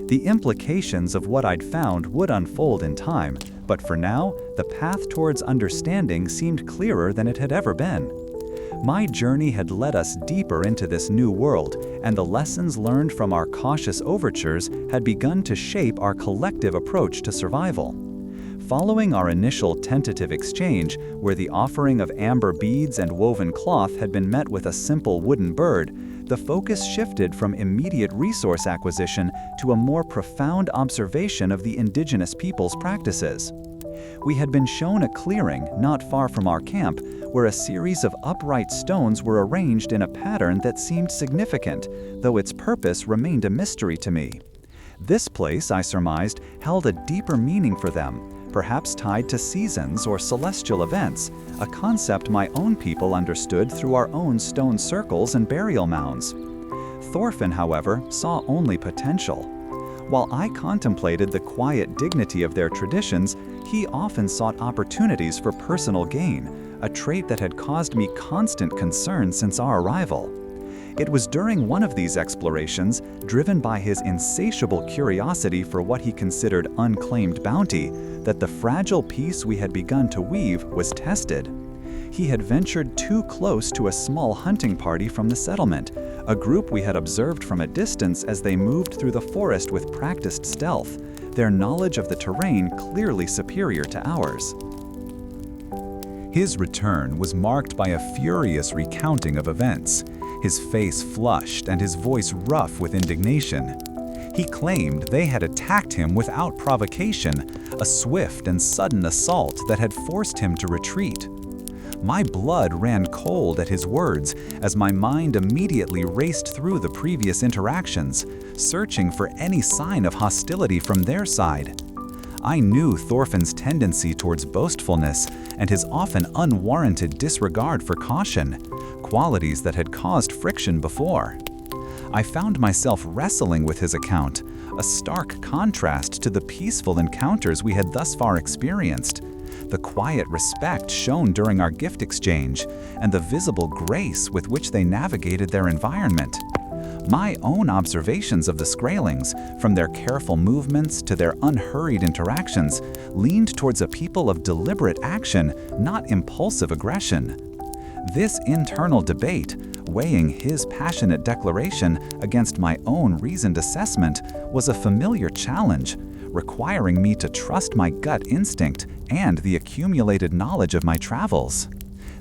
The implications of what I'd found would unfold in time, but for now, the path towards understanding seemed clearer than it had ever been. My journey had led us deeper into this new world, and the lessons learned from our cautious overtures had begun to shape our collective approach to survival. Following our initial tentative exchange, where the offering of amber beads and woven cloth had been met with a simple wooden bird, the focus shifted from immediate resource acquisition to a more profound observation of the indigenous people's practices. We had been shown a clearing not far from our camp, where a series of upright stones were arranged in a pattern that seemed significant, though its purpose remained a mystery to me. This place, I surmised, held a deeper meaning for them, perhaps tied to seasons or celestial events, a concept my own people understood through our own stone circles and burial mounds. Thorfinn, however, saw only potential. While I contemplated the quiet dignity of their traditions, he often sought opportunities for personal gain, a trait that had caused me constant concern since our arrival. It was during one of these explorations, driven by his insatiable curiosity for what he considered unclaimed bounty, that the fragile peace we had begun to weave was tested. He had ventured too close to a small hunting party from the settlement, a group we had observed from a distance as they moved through the forest with practiced stealth, their knowledge of the terrain clearly superior to ours. His return was marked by a furious recounting of events, his face flushed and his voice rough with indignation. He claimed they had attacked him without provocation, a swift and sudden assault that had forced him to retreat. My blood ran cold at his words as my mind immediately raced through the previous interactions, searching for any sign of hostility from their side. I knew Thorfinn's tendency towards boastfulness and his often unwarranted disregard for caution, qualities that had caused friction before. I found myself wrestling with his account, a stark contrast to the peaceful encounters we had thus far experienced, the quiet respect shown during our gift exchange, and the visible grace with which they navigated their environment. My own observations of the Skraelings, from their careful movements to their unhurried interactions, leaned towards a people of deliberate action, not impulsive aggression. This internal debate, weighing his passionate declaration against my own reasoned assessment, was a familiar challenge, requiring me to trust my gut instinct and the accumulated knowledge of my travels.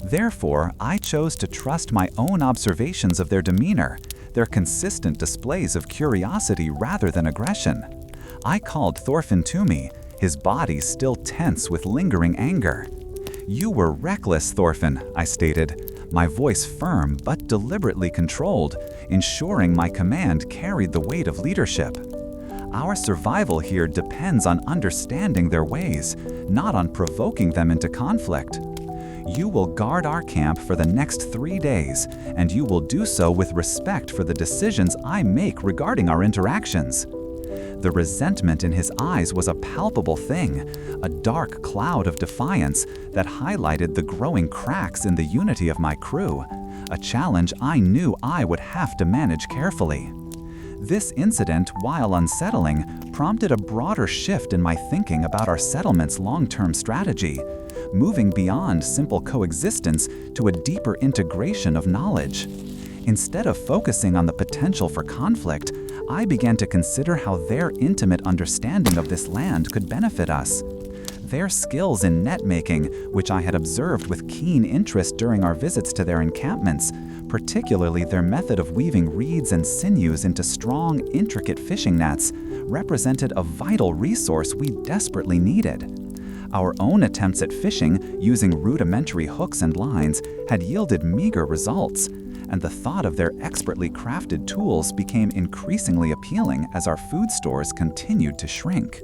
Therefore, I chose to trust my own observations of their demeanor, their consistent displays of curiosity rather than aggression. I called Thorfinn to me, his body still tense with lingering anger. "You were reckless, Thorfinn," I stated, my voice firm but deliberately controlled, ensuring my command carried the weight of leadership. Our survival here depends on understanding their ways, not on provoking them into conflict. You will guard our camp for the next 3 days, and you will do so with respect for the decisions I make regarding our interactions. The resentment in his eyes was a palpable thing, a dark cloud of defiance that highlighted the growing cracks in the unity of my crew, a challenge I knew I would have to manage carefully. This incident, while unsettling, prompted a broader shift in my thinking about our settlement's long-term strategy, moving beyond simple coexistence to a deeper integration of knowledge. Instead of focusing on the potential for conflict, I began to consider how their intimate understanding of this land could benefit us. Their skills in net-making, which I had observed with keen interest during our visits to their encampments, particularly their method of weaving reeds and sinews into strong, intricate fishing nets, represented a vital resource we desperately needed. Our own attempts at fishing using rudimentary hooks and lines had yielded meager results, and the thought of their expertly crafted tools became increasingly appealing as our food stores continued to shrink.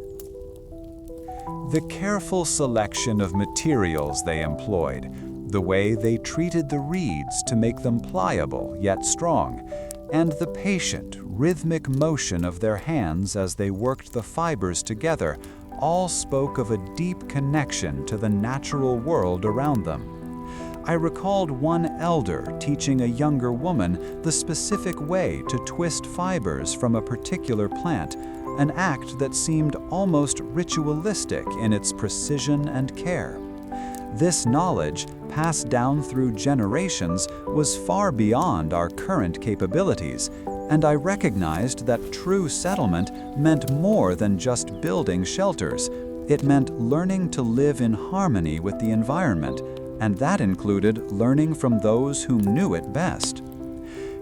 The careful selection of materials they employed, the way they treated the reeds to make them pliable yet strong, and the patient, rhythmic motion of their hands as they worked the fibers together all spoke of a deep connection to the natural world around them. I recalled one elder teaching a younger woman the specific way to twist fibers from a particular plant, an act that seemed almost ritualistic in its precision and care. This knowledge, passed down through generations, was far beyond our current capabilities, and I recognized that true settlement meant more than just building shelters. It meant learning to live in harmony with the environment, and that included learning from those who knew it best.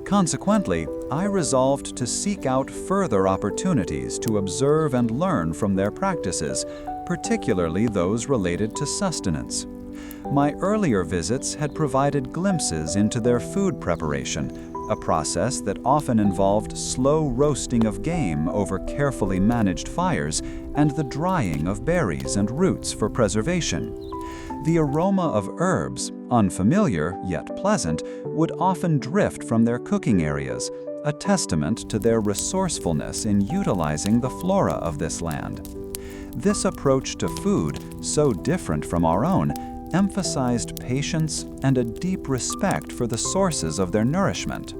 Consequently, I resolved to seek out further opportunities to observe and learn from their practices, particularly those related to sustenance. My earlier visits had provided glimpses into their food preparation, a process that often involved slow roasting of game over carefully managed fires and the drying of berries and roots for preservation. The aroma of herbs, unfamiliar yet pleasant, would often drift from their cooking areas, a testament to their resourcefulness in utilizing the flora of this land. This approach to food, so different from our own, emphasized patience and a deep respect for the sources of their nourishment.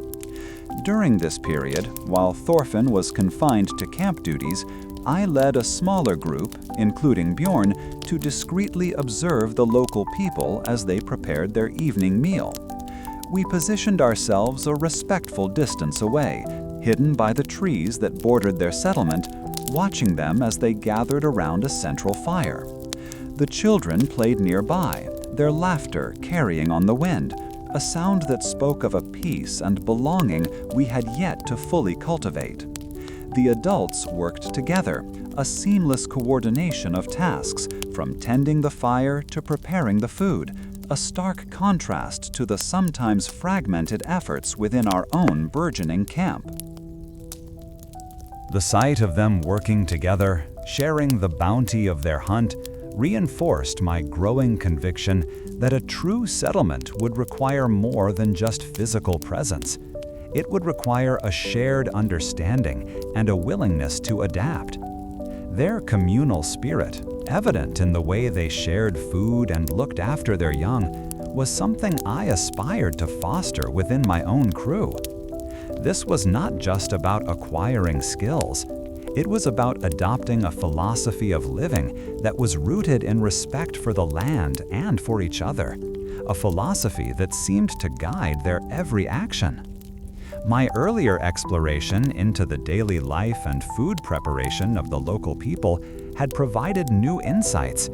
During this period, while Thorfinn was confined to camp duties, I led a smaller group, including Bjorn, to discreetly observe the local people as they prepared their evening meal. We positioned ourselves a respectful distance away, hidden by the trees that bordered their settlement, watching them as they gathered around a central fire. The children played nearby, their laughter carrying on the wind, a sound that spoke of a peace and belonging we had yet to fully cultivate. The adults worked together, a seamless coordination of tasks, from tending the fire to preparing the food, a stark contrast to the sometimes fragmented efforts within our own burgeoning camp. The sight of them working together, sharing the bounty of their hunt, reinforced my growing conviction that a true settlement would require more than just physical presence. It would require a shared understanding and a willingness to adapt. Their communal spirit, evident in the way they shared food and looked after their young, was something I aspired to foster within my own crew. This was not just about acquiring skills. It was about adopting a philosophy of living that was rooted in respect for the land and for each other, a philosophy that seemed to guide their every action. My earlier exploration into the daily life and food preparation of the local people had provided new insights,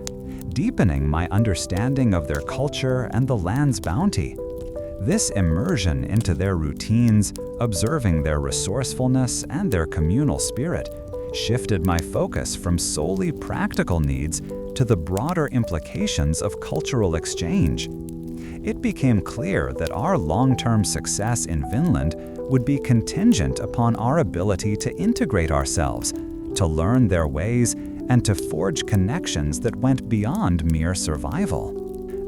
deepening my understanding of their culture and the land's bounty. This immersion into their routines, observing their resourcefulness and their communal spirit, shifted my focus from solely practical needs to the broader implications of cultural exchange. It became clear that our long-term success in Vinland would be contingent upon our ability to integrate ourselves, to learn their ways, and to forge connections that went beyond mere survival.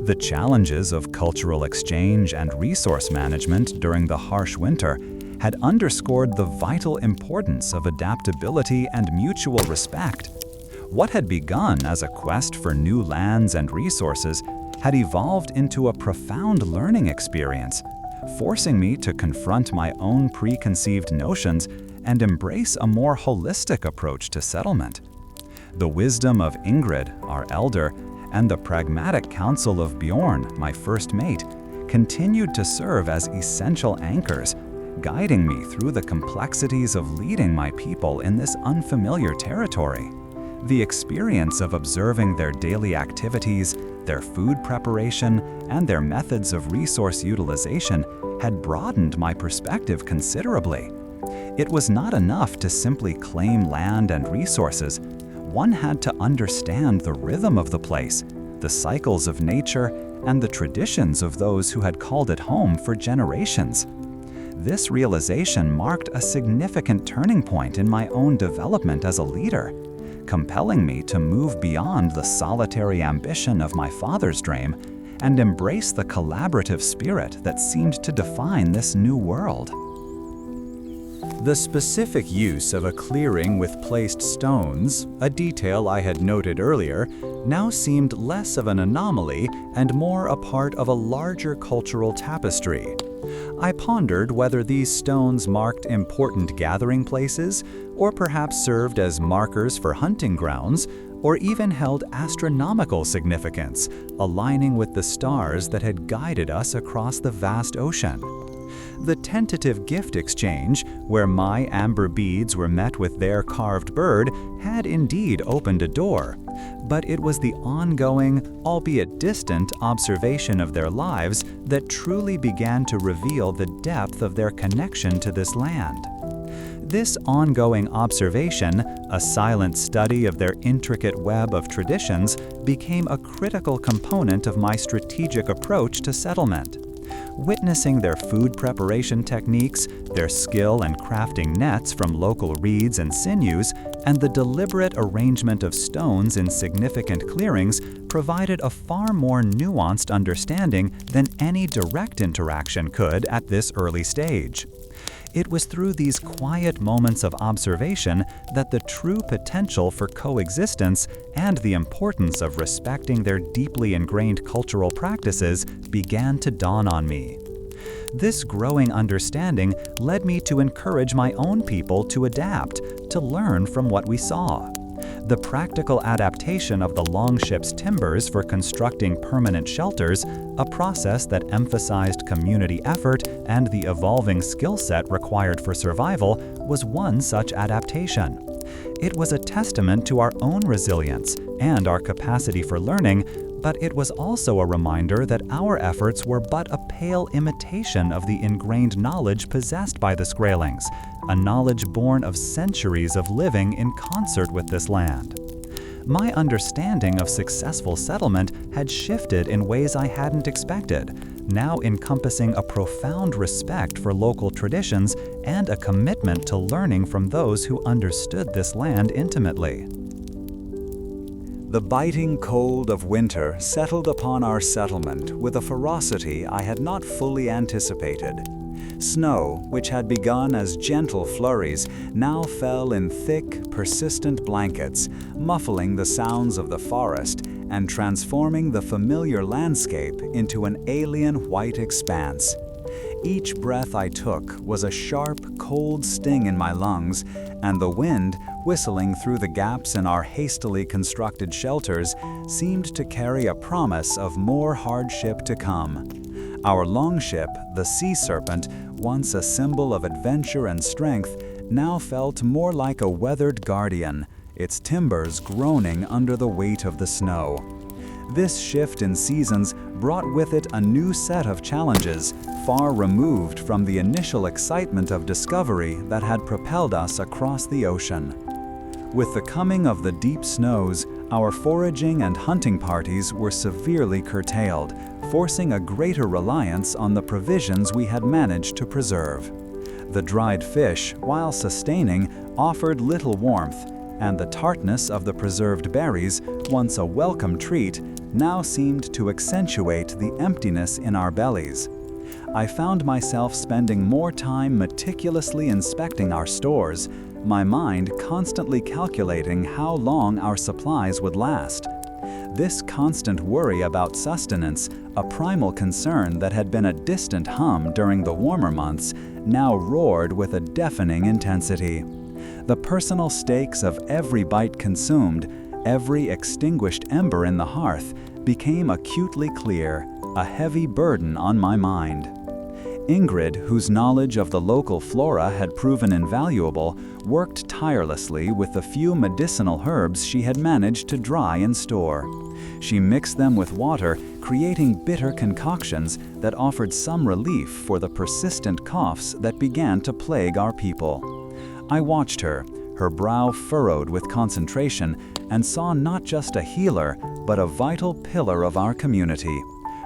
The challenges of cultural exchange and resource management during the harsh winter had underscored the vital importance of adaptability and mutual respect. What had begun as a quest for new lands and resources had evolved into a profound learning experience, forcing me to confront my own preconceived notions and embrace a more holistic approach to settlement. The wisdom of Ingrid, our elder, and the pragmatic counsel of Bjorn, my first mate, continued to serve as essential anchors, guiding me through the complexities of leading my people in this unfamiliar territory. The experience of observing their daily activities, their food preparation, and their methods of resource utilization had broadened my perspective considerably. It was not enough to simply claim land and resources. One had to understand the rhythm of the place, the cycles of nature, and the traditions of those who had called it home for generations. This realization marked a significant turning point in my own development as a leader, compelling me to move beyond the solitary ambition of my father's dream and embrace the collaborative spirit that seemed to define this new world. The specific use of a clearing with placed stones, a detail I had noted earlier, now seemed less of an anomaly and more a part of a larger cultural tapestry. I pondered whether these stones marked important gathering places, or perhaps served as markers for hunting grounds, or even held astronomical significance, aligning with the stars that had guided us across the vast ocean. The tentative gift exchange, where my amber beads were met with their carved bird, had indeed opened a door, but it was the ongoing, albeit distant, observation of their lives that truly began to reveal the depth of their connection to this land. This ongoing observation, a silent study of their intricate web of traditions, became a critical component of my strategic approach to settlement. Witnessing their food preparation techniques, their skill in crafting nets from local reeds and sinews, and the deliberate arrangement of stones in significant clearings provided a far more nuanced understanding than any direct interaction could at this early stage. It was through these quiet moments of observation that the true potential for coexistence and the importance of respecting their deeply ingrained cultural practices began to dawn on me. This growing understanding led me to encourage my own people to adapt, to learn from what we saw. The practical adaptation of the longship's timbers for constructing permanent shelters, a process that emphasized community effort and the evolving skill set required for survival, was one such adaptation. It was a testament to our own resilience and our capacity for learning, but it was also a reminder that our efforts were but a pale imitation of the ingrained knowledge possessed by the Skraelings, a knowledge born of centuries of living in concert with this land. My understanding of successful settlement had shifted in ways I hadn't expected, now encompassing a profound respect for local traditions and a commitment to learning from those who understood this land intimately. The biting cold of winter settled upon our settlement with a ferocity I had not fully anticipated. Snow, which had begun as gentle flurries, now fell in thick, persistent blankets, muffling the sounds of the forest and transforming the familiar landscape into an alien white expanse. Each breath I took was a sharp, cold sting in my lungs, and the wind, whistling through the gaps in our hastily constructed shelters, seemed to carry a promise of more hardship to come. Our longship, the Sea Serpent, once a symbol of adventure and strength, now felt more like a weathered guardian, its timbers groaning under the weight of the snow. This shift in seasons brought with it a new set of challenges, far removed from the initial excitement of discovery that had propelled us across the ocean. With the coming of the deep snows, our foraging and hunting parties were severely curtailed, forcing a greater reliance on the provisions we had managed to preserve. The dried fish, while sustaining, offered little warmth, and the tartness of the preserved berries, once a welcome treat, now seemed to accentuate the emptiness in our bellies. I found myself spending more time meticulously inspecting our stores, my mind constantly calculating how long our supplies would last. This constant worry about sustenance, a primal concern that had been a distant hum during the warmer months, now roared with a deafening intensity. The personal stakes of every bite consumed, every extinguished ember in the hearth, became acutely clear, a heavy burden on my mind. Ingrid, whose knowledge of the local flora had proven invaluable, worked tirelessly with the few medicinal herbs she had managed to dry and store. She mixed them with water, creating bitter concoctions that offered some relief for the persistent coughs that began to plague our people. I watched her, her brow furrowed with concentration, and saw not just a healer, but a vital pillar of our community.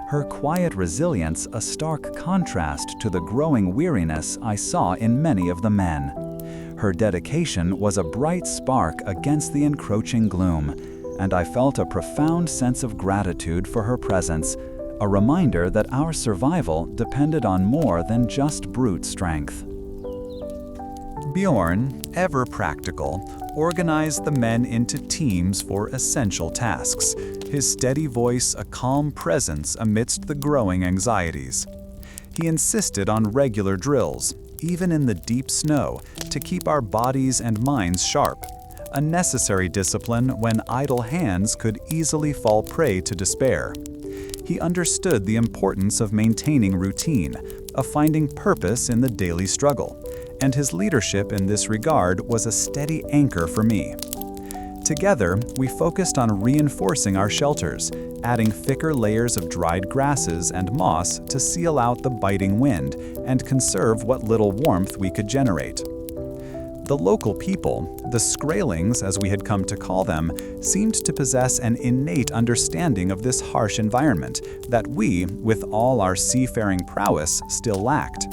Her quiet resilience a stark contrast to the growing weariness I saw in many of the men. Her dedication was a bright spark against the encroaching gloom, and I felt a profound sense of gratitude for her presence, a reminder that our survival depended on more than just brute strength. Bjorn, ever practical, organized the men into teams for essential tasks, his steady voice a calm presence amidst the growing anxieties. He insisted on regular drills, even in the deep snow, to keep our bodies and minds sharp, a necessary discipline when idle hands could easily fall prey to despair. He understood the importance of maintaining routine, of finding purpose in the daily struggle, and his leadership in this regard was a steady anchor for me. Together, we focused on reinforcing our shelters, adding thicker layers of dried grasses and moss to seal out the biting wind and conserve what little warmth we could generate. The local people, the Skraelings as we had come to call them, seemed to possess an innate understanding of this harsh environment that we, with all our seafaring prowess, still lacked.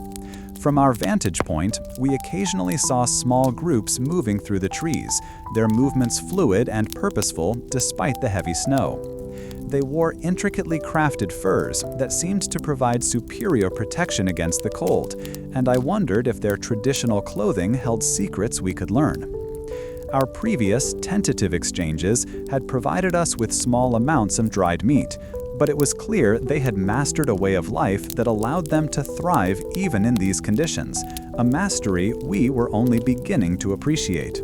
From our vantage point, we occasionally saw small groups moving through the trees, their movements fluid and purposeful despite the heavy snow. They wore intricately crafted furs that seemed to provide superior protection against the cold, and I wondered if their traditional clothing held secrets we could learn. Our previous, tentative exchanges had provided us with small amounts of dried meat, but it was clear they had mastered a way of life that allowed them to thrive even in these conditions, a mastery we were only beginning to appreciate.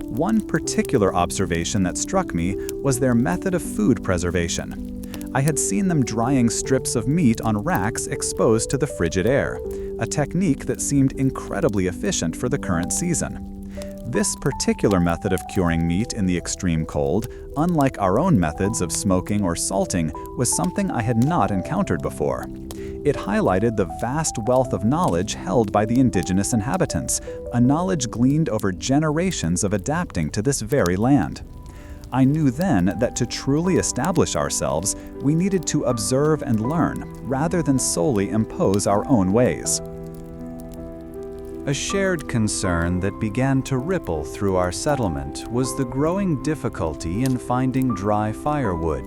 One particular observation that struck me was their method of food preservation. I had seen them drying strips of meat on racks exposed to the frigid air, a technique that seemed incredibly efficient for the current season. This particular method of curing meat in the extreme cold, unlike our own methods of smoking or salting, was something I had not encountered before. It highlighted the vast wealth of knowledge held by the indigenous inhabitants, a knowledge gleaned over generations of adapting to this very land. I knew then that to truly establish ourselves, we needed to observe and learn, rather than solely impose our own ways. A shared concern that began to ripple through our settlement was the growing difficulty in finding dry firewood.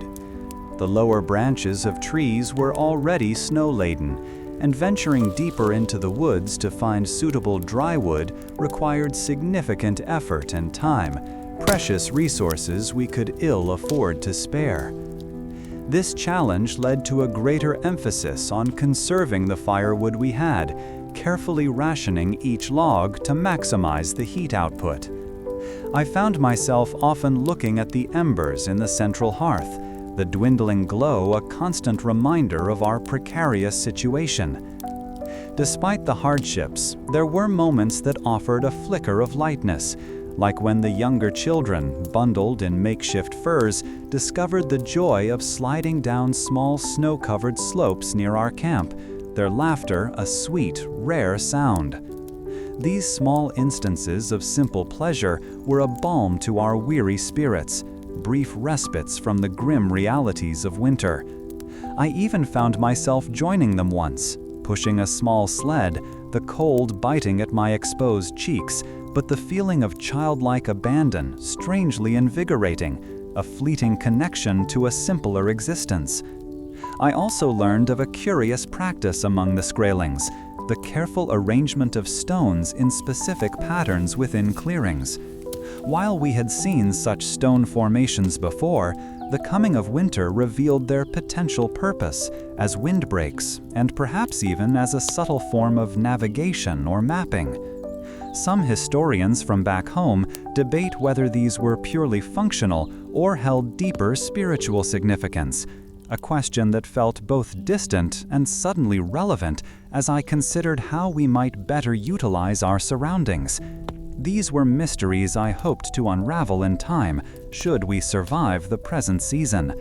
The lower branches of trees were already snow-laden, and venturing deeper into the woods to find suitable dry wood required significant effort and time, precious resources we could ill afford to spare. This challenge led to a greater emphasis on conserving the firewood we had, carefully rationing each log to maximize the heat output. I found myself often looking at the embers in the central hearth, the dwindling glow a constant reminder of our precarious situation. Despite the hardships, there were moments that offered a flicker of lightness, like when the younger children, bundled in makeshift furs, discovered the joy of sliding down small snow-covered slopes near our camp, their laughter a sweet, rare sound. These small instances of simple pleasure were a balm to our weary spirits, brief respites from the grim realities of winter. I even found myself joining them once, pushing a small sled, the cold biting at my exposed cheeks, but the feeling of childlike abandon strangely invigorating, a fleeting connection to a simpler existence. I also learned of a curious practice among the Skraelings, the careful arrangement of stones in specific patterns within clearings. While we had seen such stone formations before, the coming of winter revealed their potential purpose as windbreaks and perhaps even as a subtle form of navigation or mapping. Some historians from back home debate whether these were purely functional or held deeper spiritual significance, a question that felt both distant and suddenly relevant as I considered how we might better utilize our surroundings. These were mysteries I hoped to unravel in time, should we survive the present season.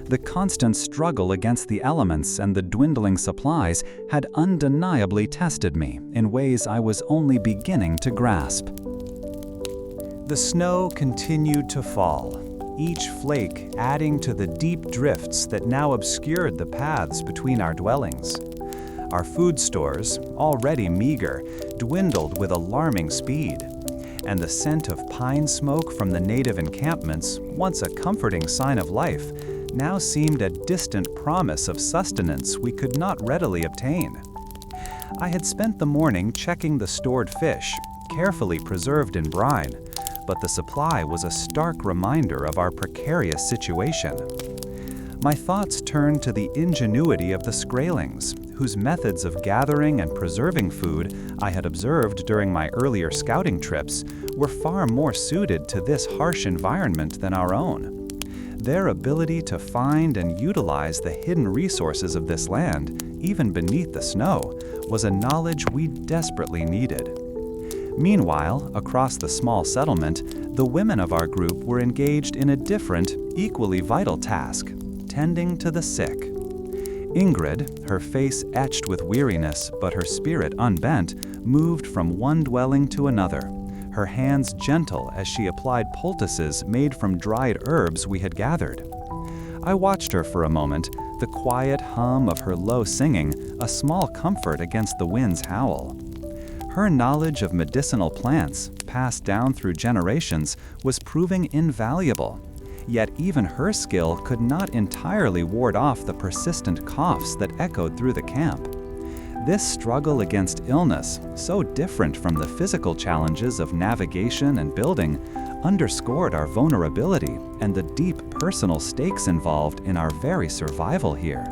The constant struggle against the elements and the dwindling supplies had undeniably tested me in ways I was only beginning to grasp. The snow continued to fall, each flake adding to the deep drifts that now obscured the paths between our dwellings. Our food stores, already meager, dwindled with alarming speed, and the scent of pine smoke from the native encampments, once a comforting sign of life, now seemed a distant promise of sustenance we could not readily obtain. I had spent the morning checking the stored fish, carefully preserved in brine, but the supply was a stark reminder of our precarious situation. My thoughts turned to the ingenuity of the Skraelings, whose methods of gathering and preserving food I had observed during my earlier scouting trips were far more suited to this harsh environment than our own. Their ability to find and utilize the hidden resources of this land, even beneath the snow, was a knowledge we desperately needed. Meanwhile, across the small settlement, the women of our group were engaged in a different, equally vital task: tending to the sick. Ingrid, her face etched with weariness but her spirit unbent, moved from one dwelling to another, her hands gentle as she applied poultices made from dried herbs we had gathered. I watched her for a moment, the quiet hum of her low singing a small comfort against the wind's howl. Her knowledge of medicinal plants, passed down through generations, was proving invaluable. Yet even her skill could not entirely ward off the persistent coughs that echoed through the camp. This struggle against illness, so different from the physical challenges of navigation and building, underscored our vulnerability and the deep personal stakes involved in our very survival here.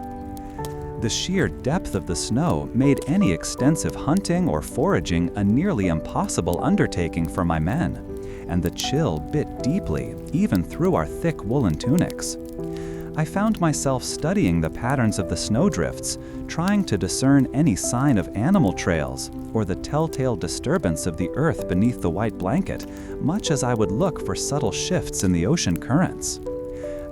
The sheer depth of the snow made any extensive hunting or foraging a nearly impossible undertaking for my men, and the chill bit deeply, even through our thick woolen tunics. I found myself studying the patterns of the snowdrifts, trying to discern any sign of animal trails or the telltale disturbance of the earth beneath the white blanket, much as I would look for subtle shifts in the ocean currents.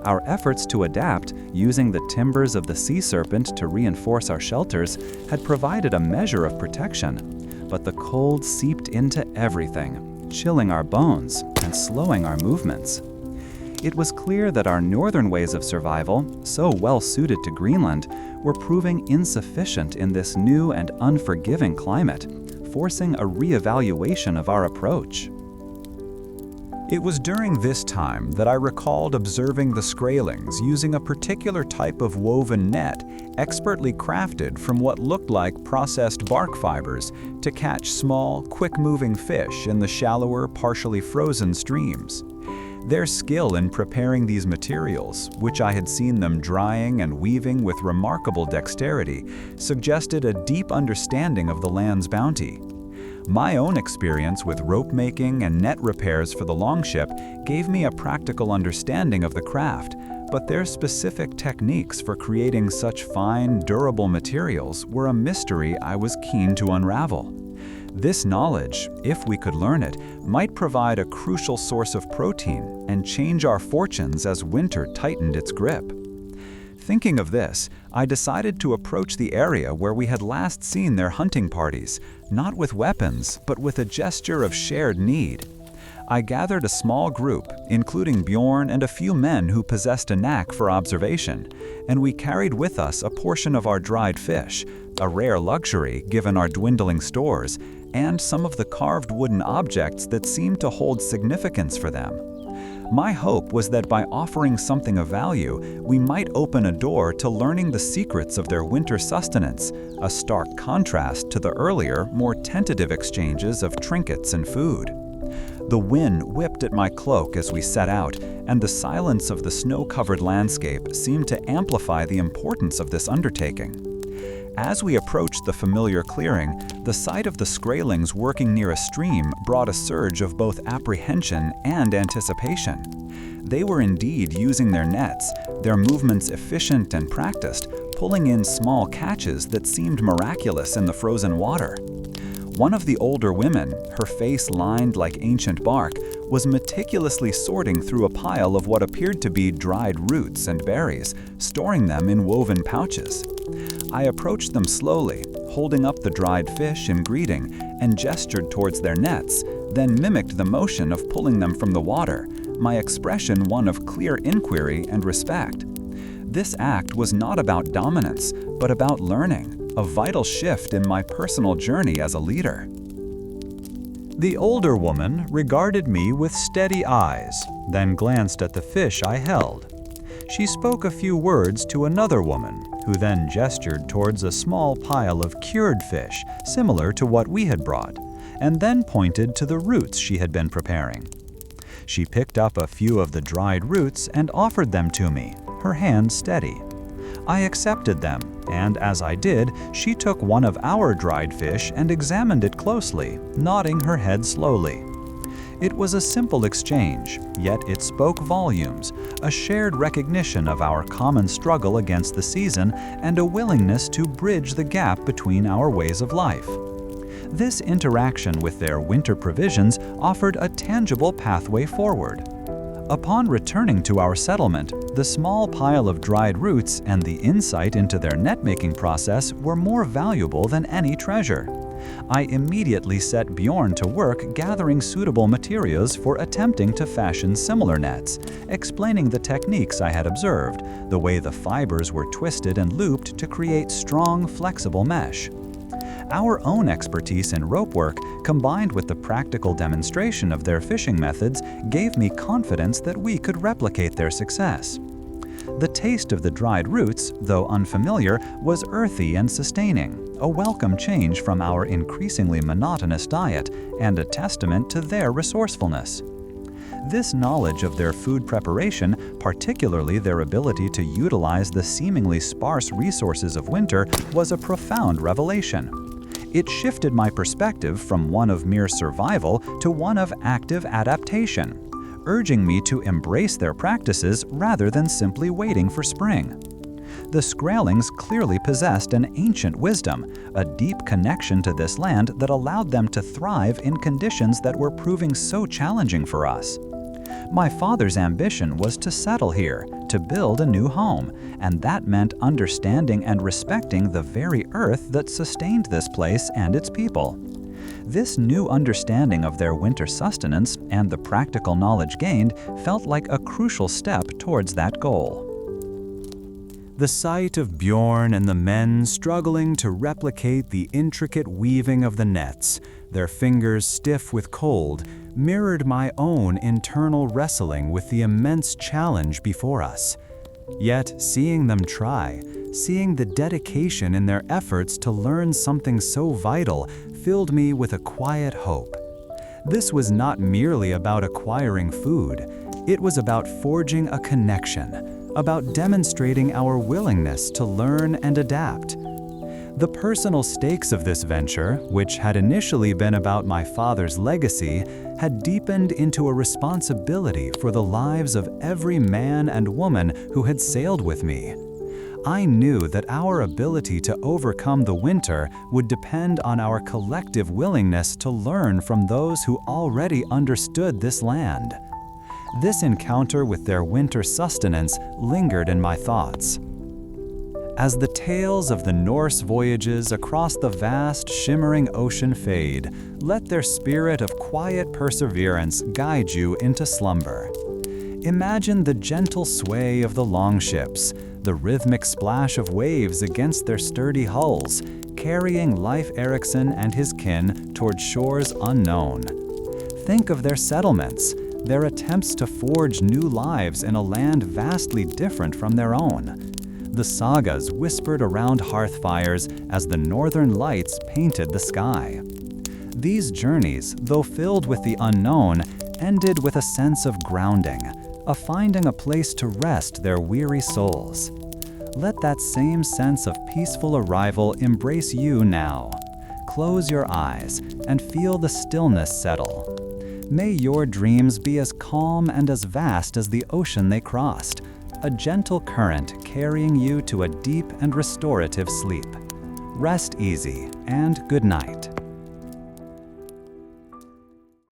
Our efforts to adapt, using the timbers of the sea serpent to reinforce our shelters, had provided a measure of protection, but the cold seeped into everything, chilling our bones and slowing our movements. It was clear that our northern ways of survival, so well suited to Greenland, were proving insufficient in this new and unforgiving climate, forcing a reevaluation of our approach. It was during this time that I recalled observing the Skraelings using a particular type of woven net, expertly crafted from what looked like processed bark fibers, to catch small, quick-moving fish in the shallower, partially frozen streams. Their skill in preparing these materials, which I had seen them drying and weaving with remarkable dexterity, suggested a deep understanding of the land's bounty. My own experience with rope making and net repairs for the longship gave me a practical understanding of the craft, but their specific techniques for creating such fine, durable materials were a mystery I was keen to unravel. This knowledge, if we could learn it, might provide a crucial source of protein and change our fortunes as winter tightened its grip. Thinking of this, I decided to approach the area where we had last seen their hunting parties, not with weapons, but with a gesture of shared need. I gathered a small group, including Bjorn and a few men who possessed a knack for observation, and we carried with us a portion of our dried fish, a rare luxury given our dwindling stores, and some of the carved wooden objects that seemed to hold significance for them. My hope was that by offering something of value, we might open a door to learning the secrets of their winter sustenance, a stark contrast to the earlier, more tentative exchanges of trinkets and food. The wind whipped at my cloak as we set out, and the silence of the snow-covered landscape seemed to amplify the importance of this undertaking. As we approached the familiar clearing, the sight of the Skraelings working near a stream brought a surge of both apprehension and anticipation. They were indeed using their nets, their movements efficient and practiced, pulling in small catches that seemed miraculous in the frozen water. One of the older women, her face lined like ancient bark, was meticulously sorting through a pile of what appeared to be dried roots and berries, storing them in woven pouches. I approached them slowly, holding up the dried fish in greeting, and gestured towards their nets, then mimicked the motion of pulling them from the water, my expression one of clear inquiry and respect. This act was not about dominance, but about learning, a vital shift in my personal journey as a leader. The older woman regarded me with steady eyes, then glanced at the fish I held. She spoke a few words to another woman, who then gestured towards a small pile of cured fish, similar to what we had brought, and then pointed to the roots she had been preparing. She picked up a few of the dried roots and offered them to me, her hand steady. I accepted them, and as I did, she took one of our dried fish and examined it closely, nodding her head slowly. It was a simple exchange, yet it spoke volumes, a shared recognition of our common struggle against the season and a willingness to bridge the gap between our ways of life. This interaction with their winter provisions offered a tangible pathway forward. Upon returning to our settlement, the small pile of dried roots and the insight into their net-making process were more valuable than any treasure. I immediately set Bjorn to work gathering suitable materials for attempting to fashion similar nets, explaining the techniques I had observed, the way the fibers were twisted and looped to create strong, flexible mesh. Our own expertise in rope work, combined with the practical demonstration of their fishing methods, gave me confidence that we could replicate their success. The taste of the dried roots, though unfamiliar, was earthy and sustaining, a welcome change from our increasingly monotonous diet and a testament to their resourcefulness. This knowledge of their food preparation, particularly their ability to utilize the seemingly sparse resources of winter, was a profound revelation. It shifted my perspective from one of mere survival to one of active adaptation, urging me to embrace their practices rather than simply waiting for spring. The Skraelings clearly possessed an ancient wisdom, a deep connection to this land that allowed them to thrive in conditions that were proving so challenging for us. My father's ambition was to settle here, to build a new home, and that meant understanding and respecting the very earth that sustained this place and its people. This new understanding of their winter sustenance and the practical knowledge gained felt like a crucial step towards that goal. The sight of Bjorn and the men struggling to replicate the intricate weaving of the nets, their fingers stiff with cold, mirrored my own internal wrestling with the immense challenge before us. Yet, seeing them try, seeing the dedication in their efforts to learn something so vital, filled me with a quiet hope. This was not merely about acquiring food. It was about forging a connection, about demonstrating our willingness to learn and adapt. The personal stakes of this venture, which had initially been about my father's legacy, had deepened into a responsibility for the lives of every man and woman who had sailed with me. I knew that our ability to overcome the winter would depend on our collective willingness to learn from those who already understood this land. This encounter with their winter sustenance lingered in my thoughts. As the tales of the Norse voyages across the vast, shimmering ocean fade, let their spirit of quiet perseverance guide you into slumber. Imagine the gentle sway of the longships, the rhythmic splash of waves against their sturdy hulls, carrying Leif Erikson and his kin toward shores unknown. Think of their settlements, their attempts to forge new lives in a land vastly different from their own. The sagas whispered around hearth fires as the northern lights painted the sky. These journeys, though filled with the unknown, ended with a sense of grounding, of finding a place to rest their weary souls. Let that same sense of peaceful arrival embrace you now. Close your eyes and feel the stillness settle. May your dreams be as calm and as vast as the ocean they crossed, a gentle current carrying you to a deep and restorative sleep. Rest easy and good night.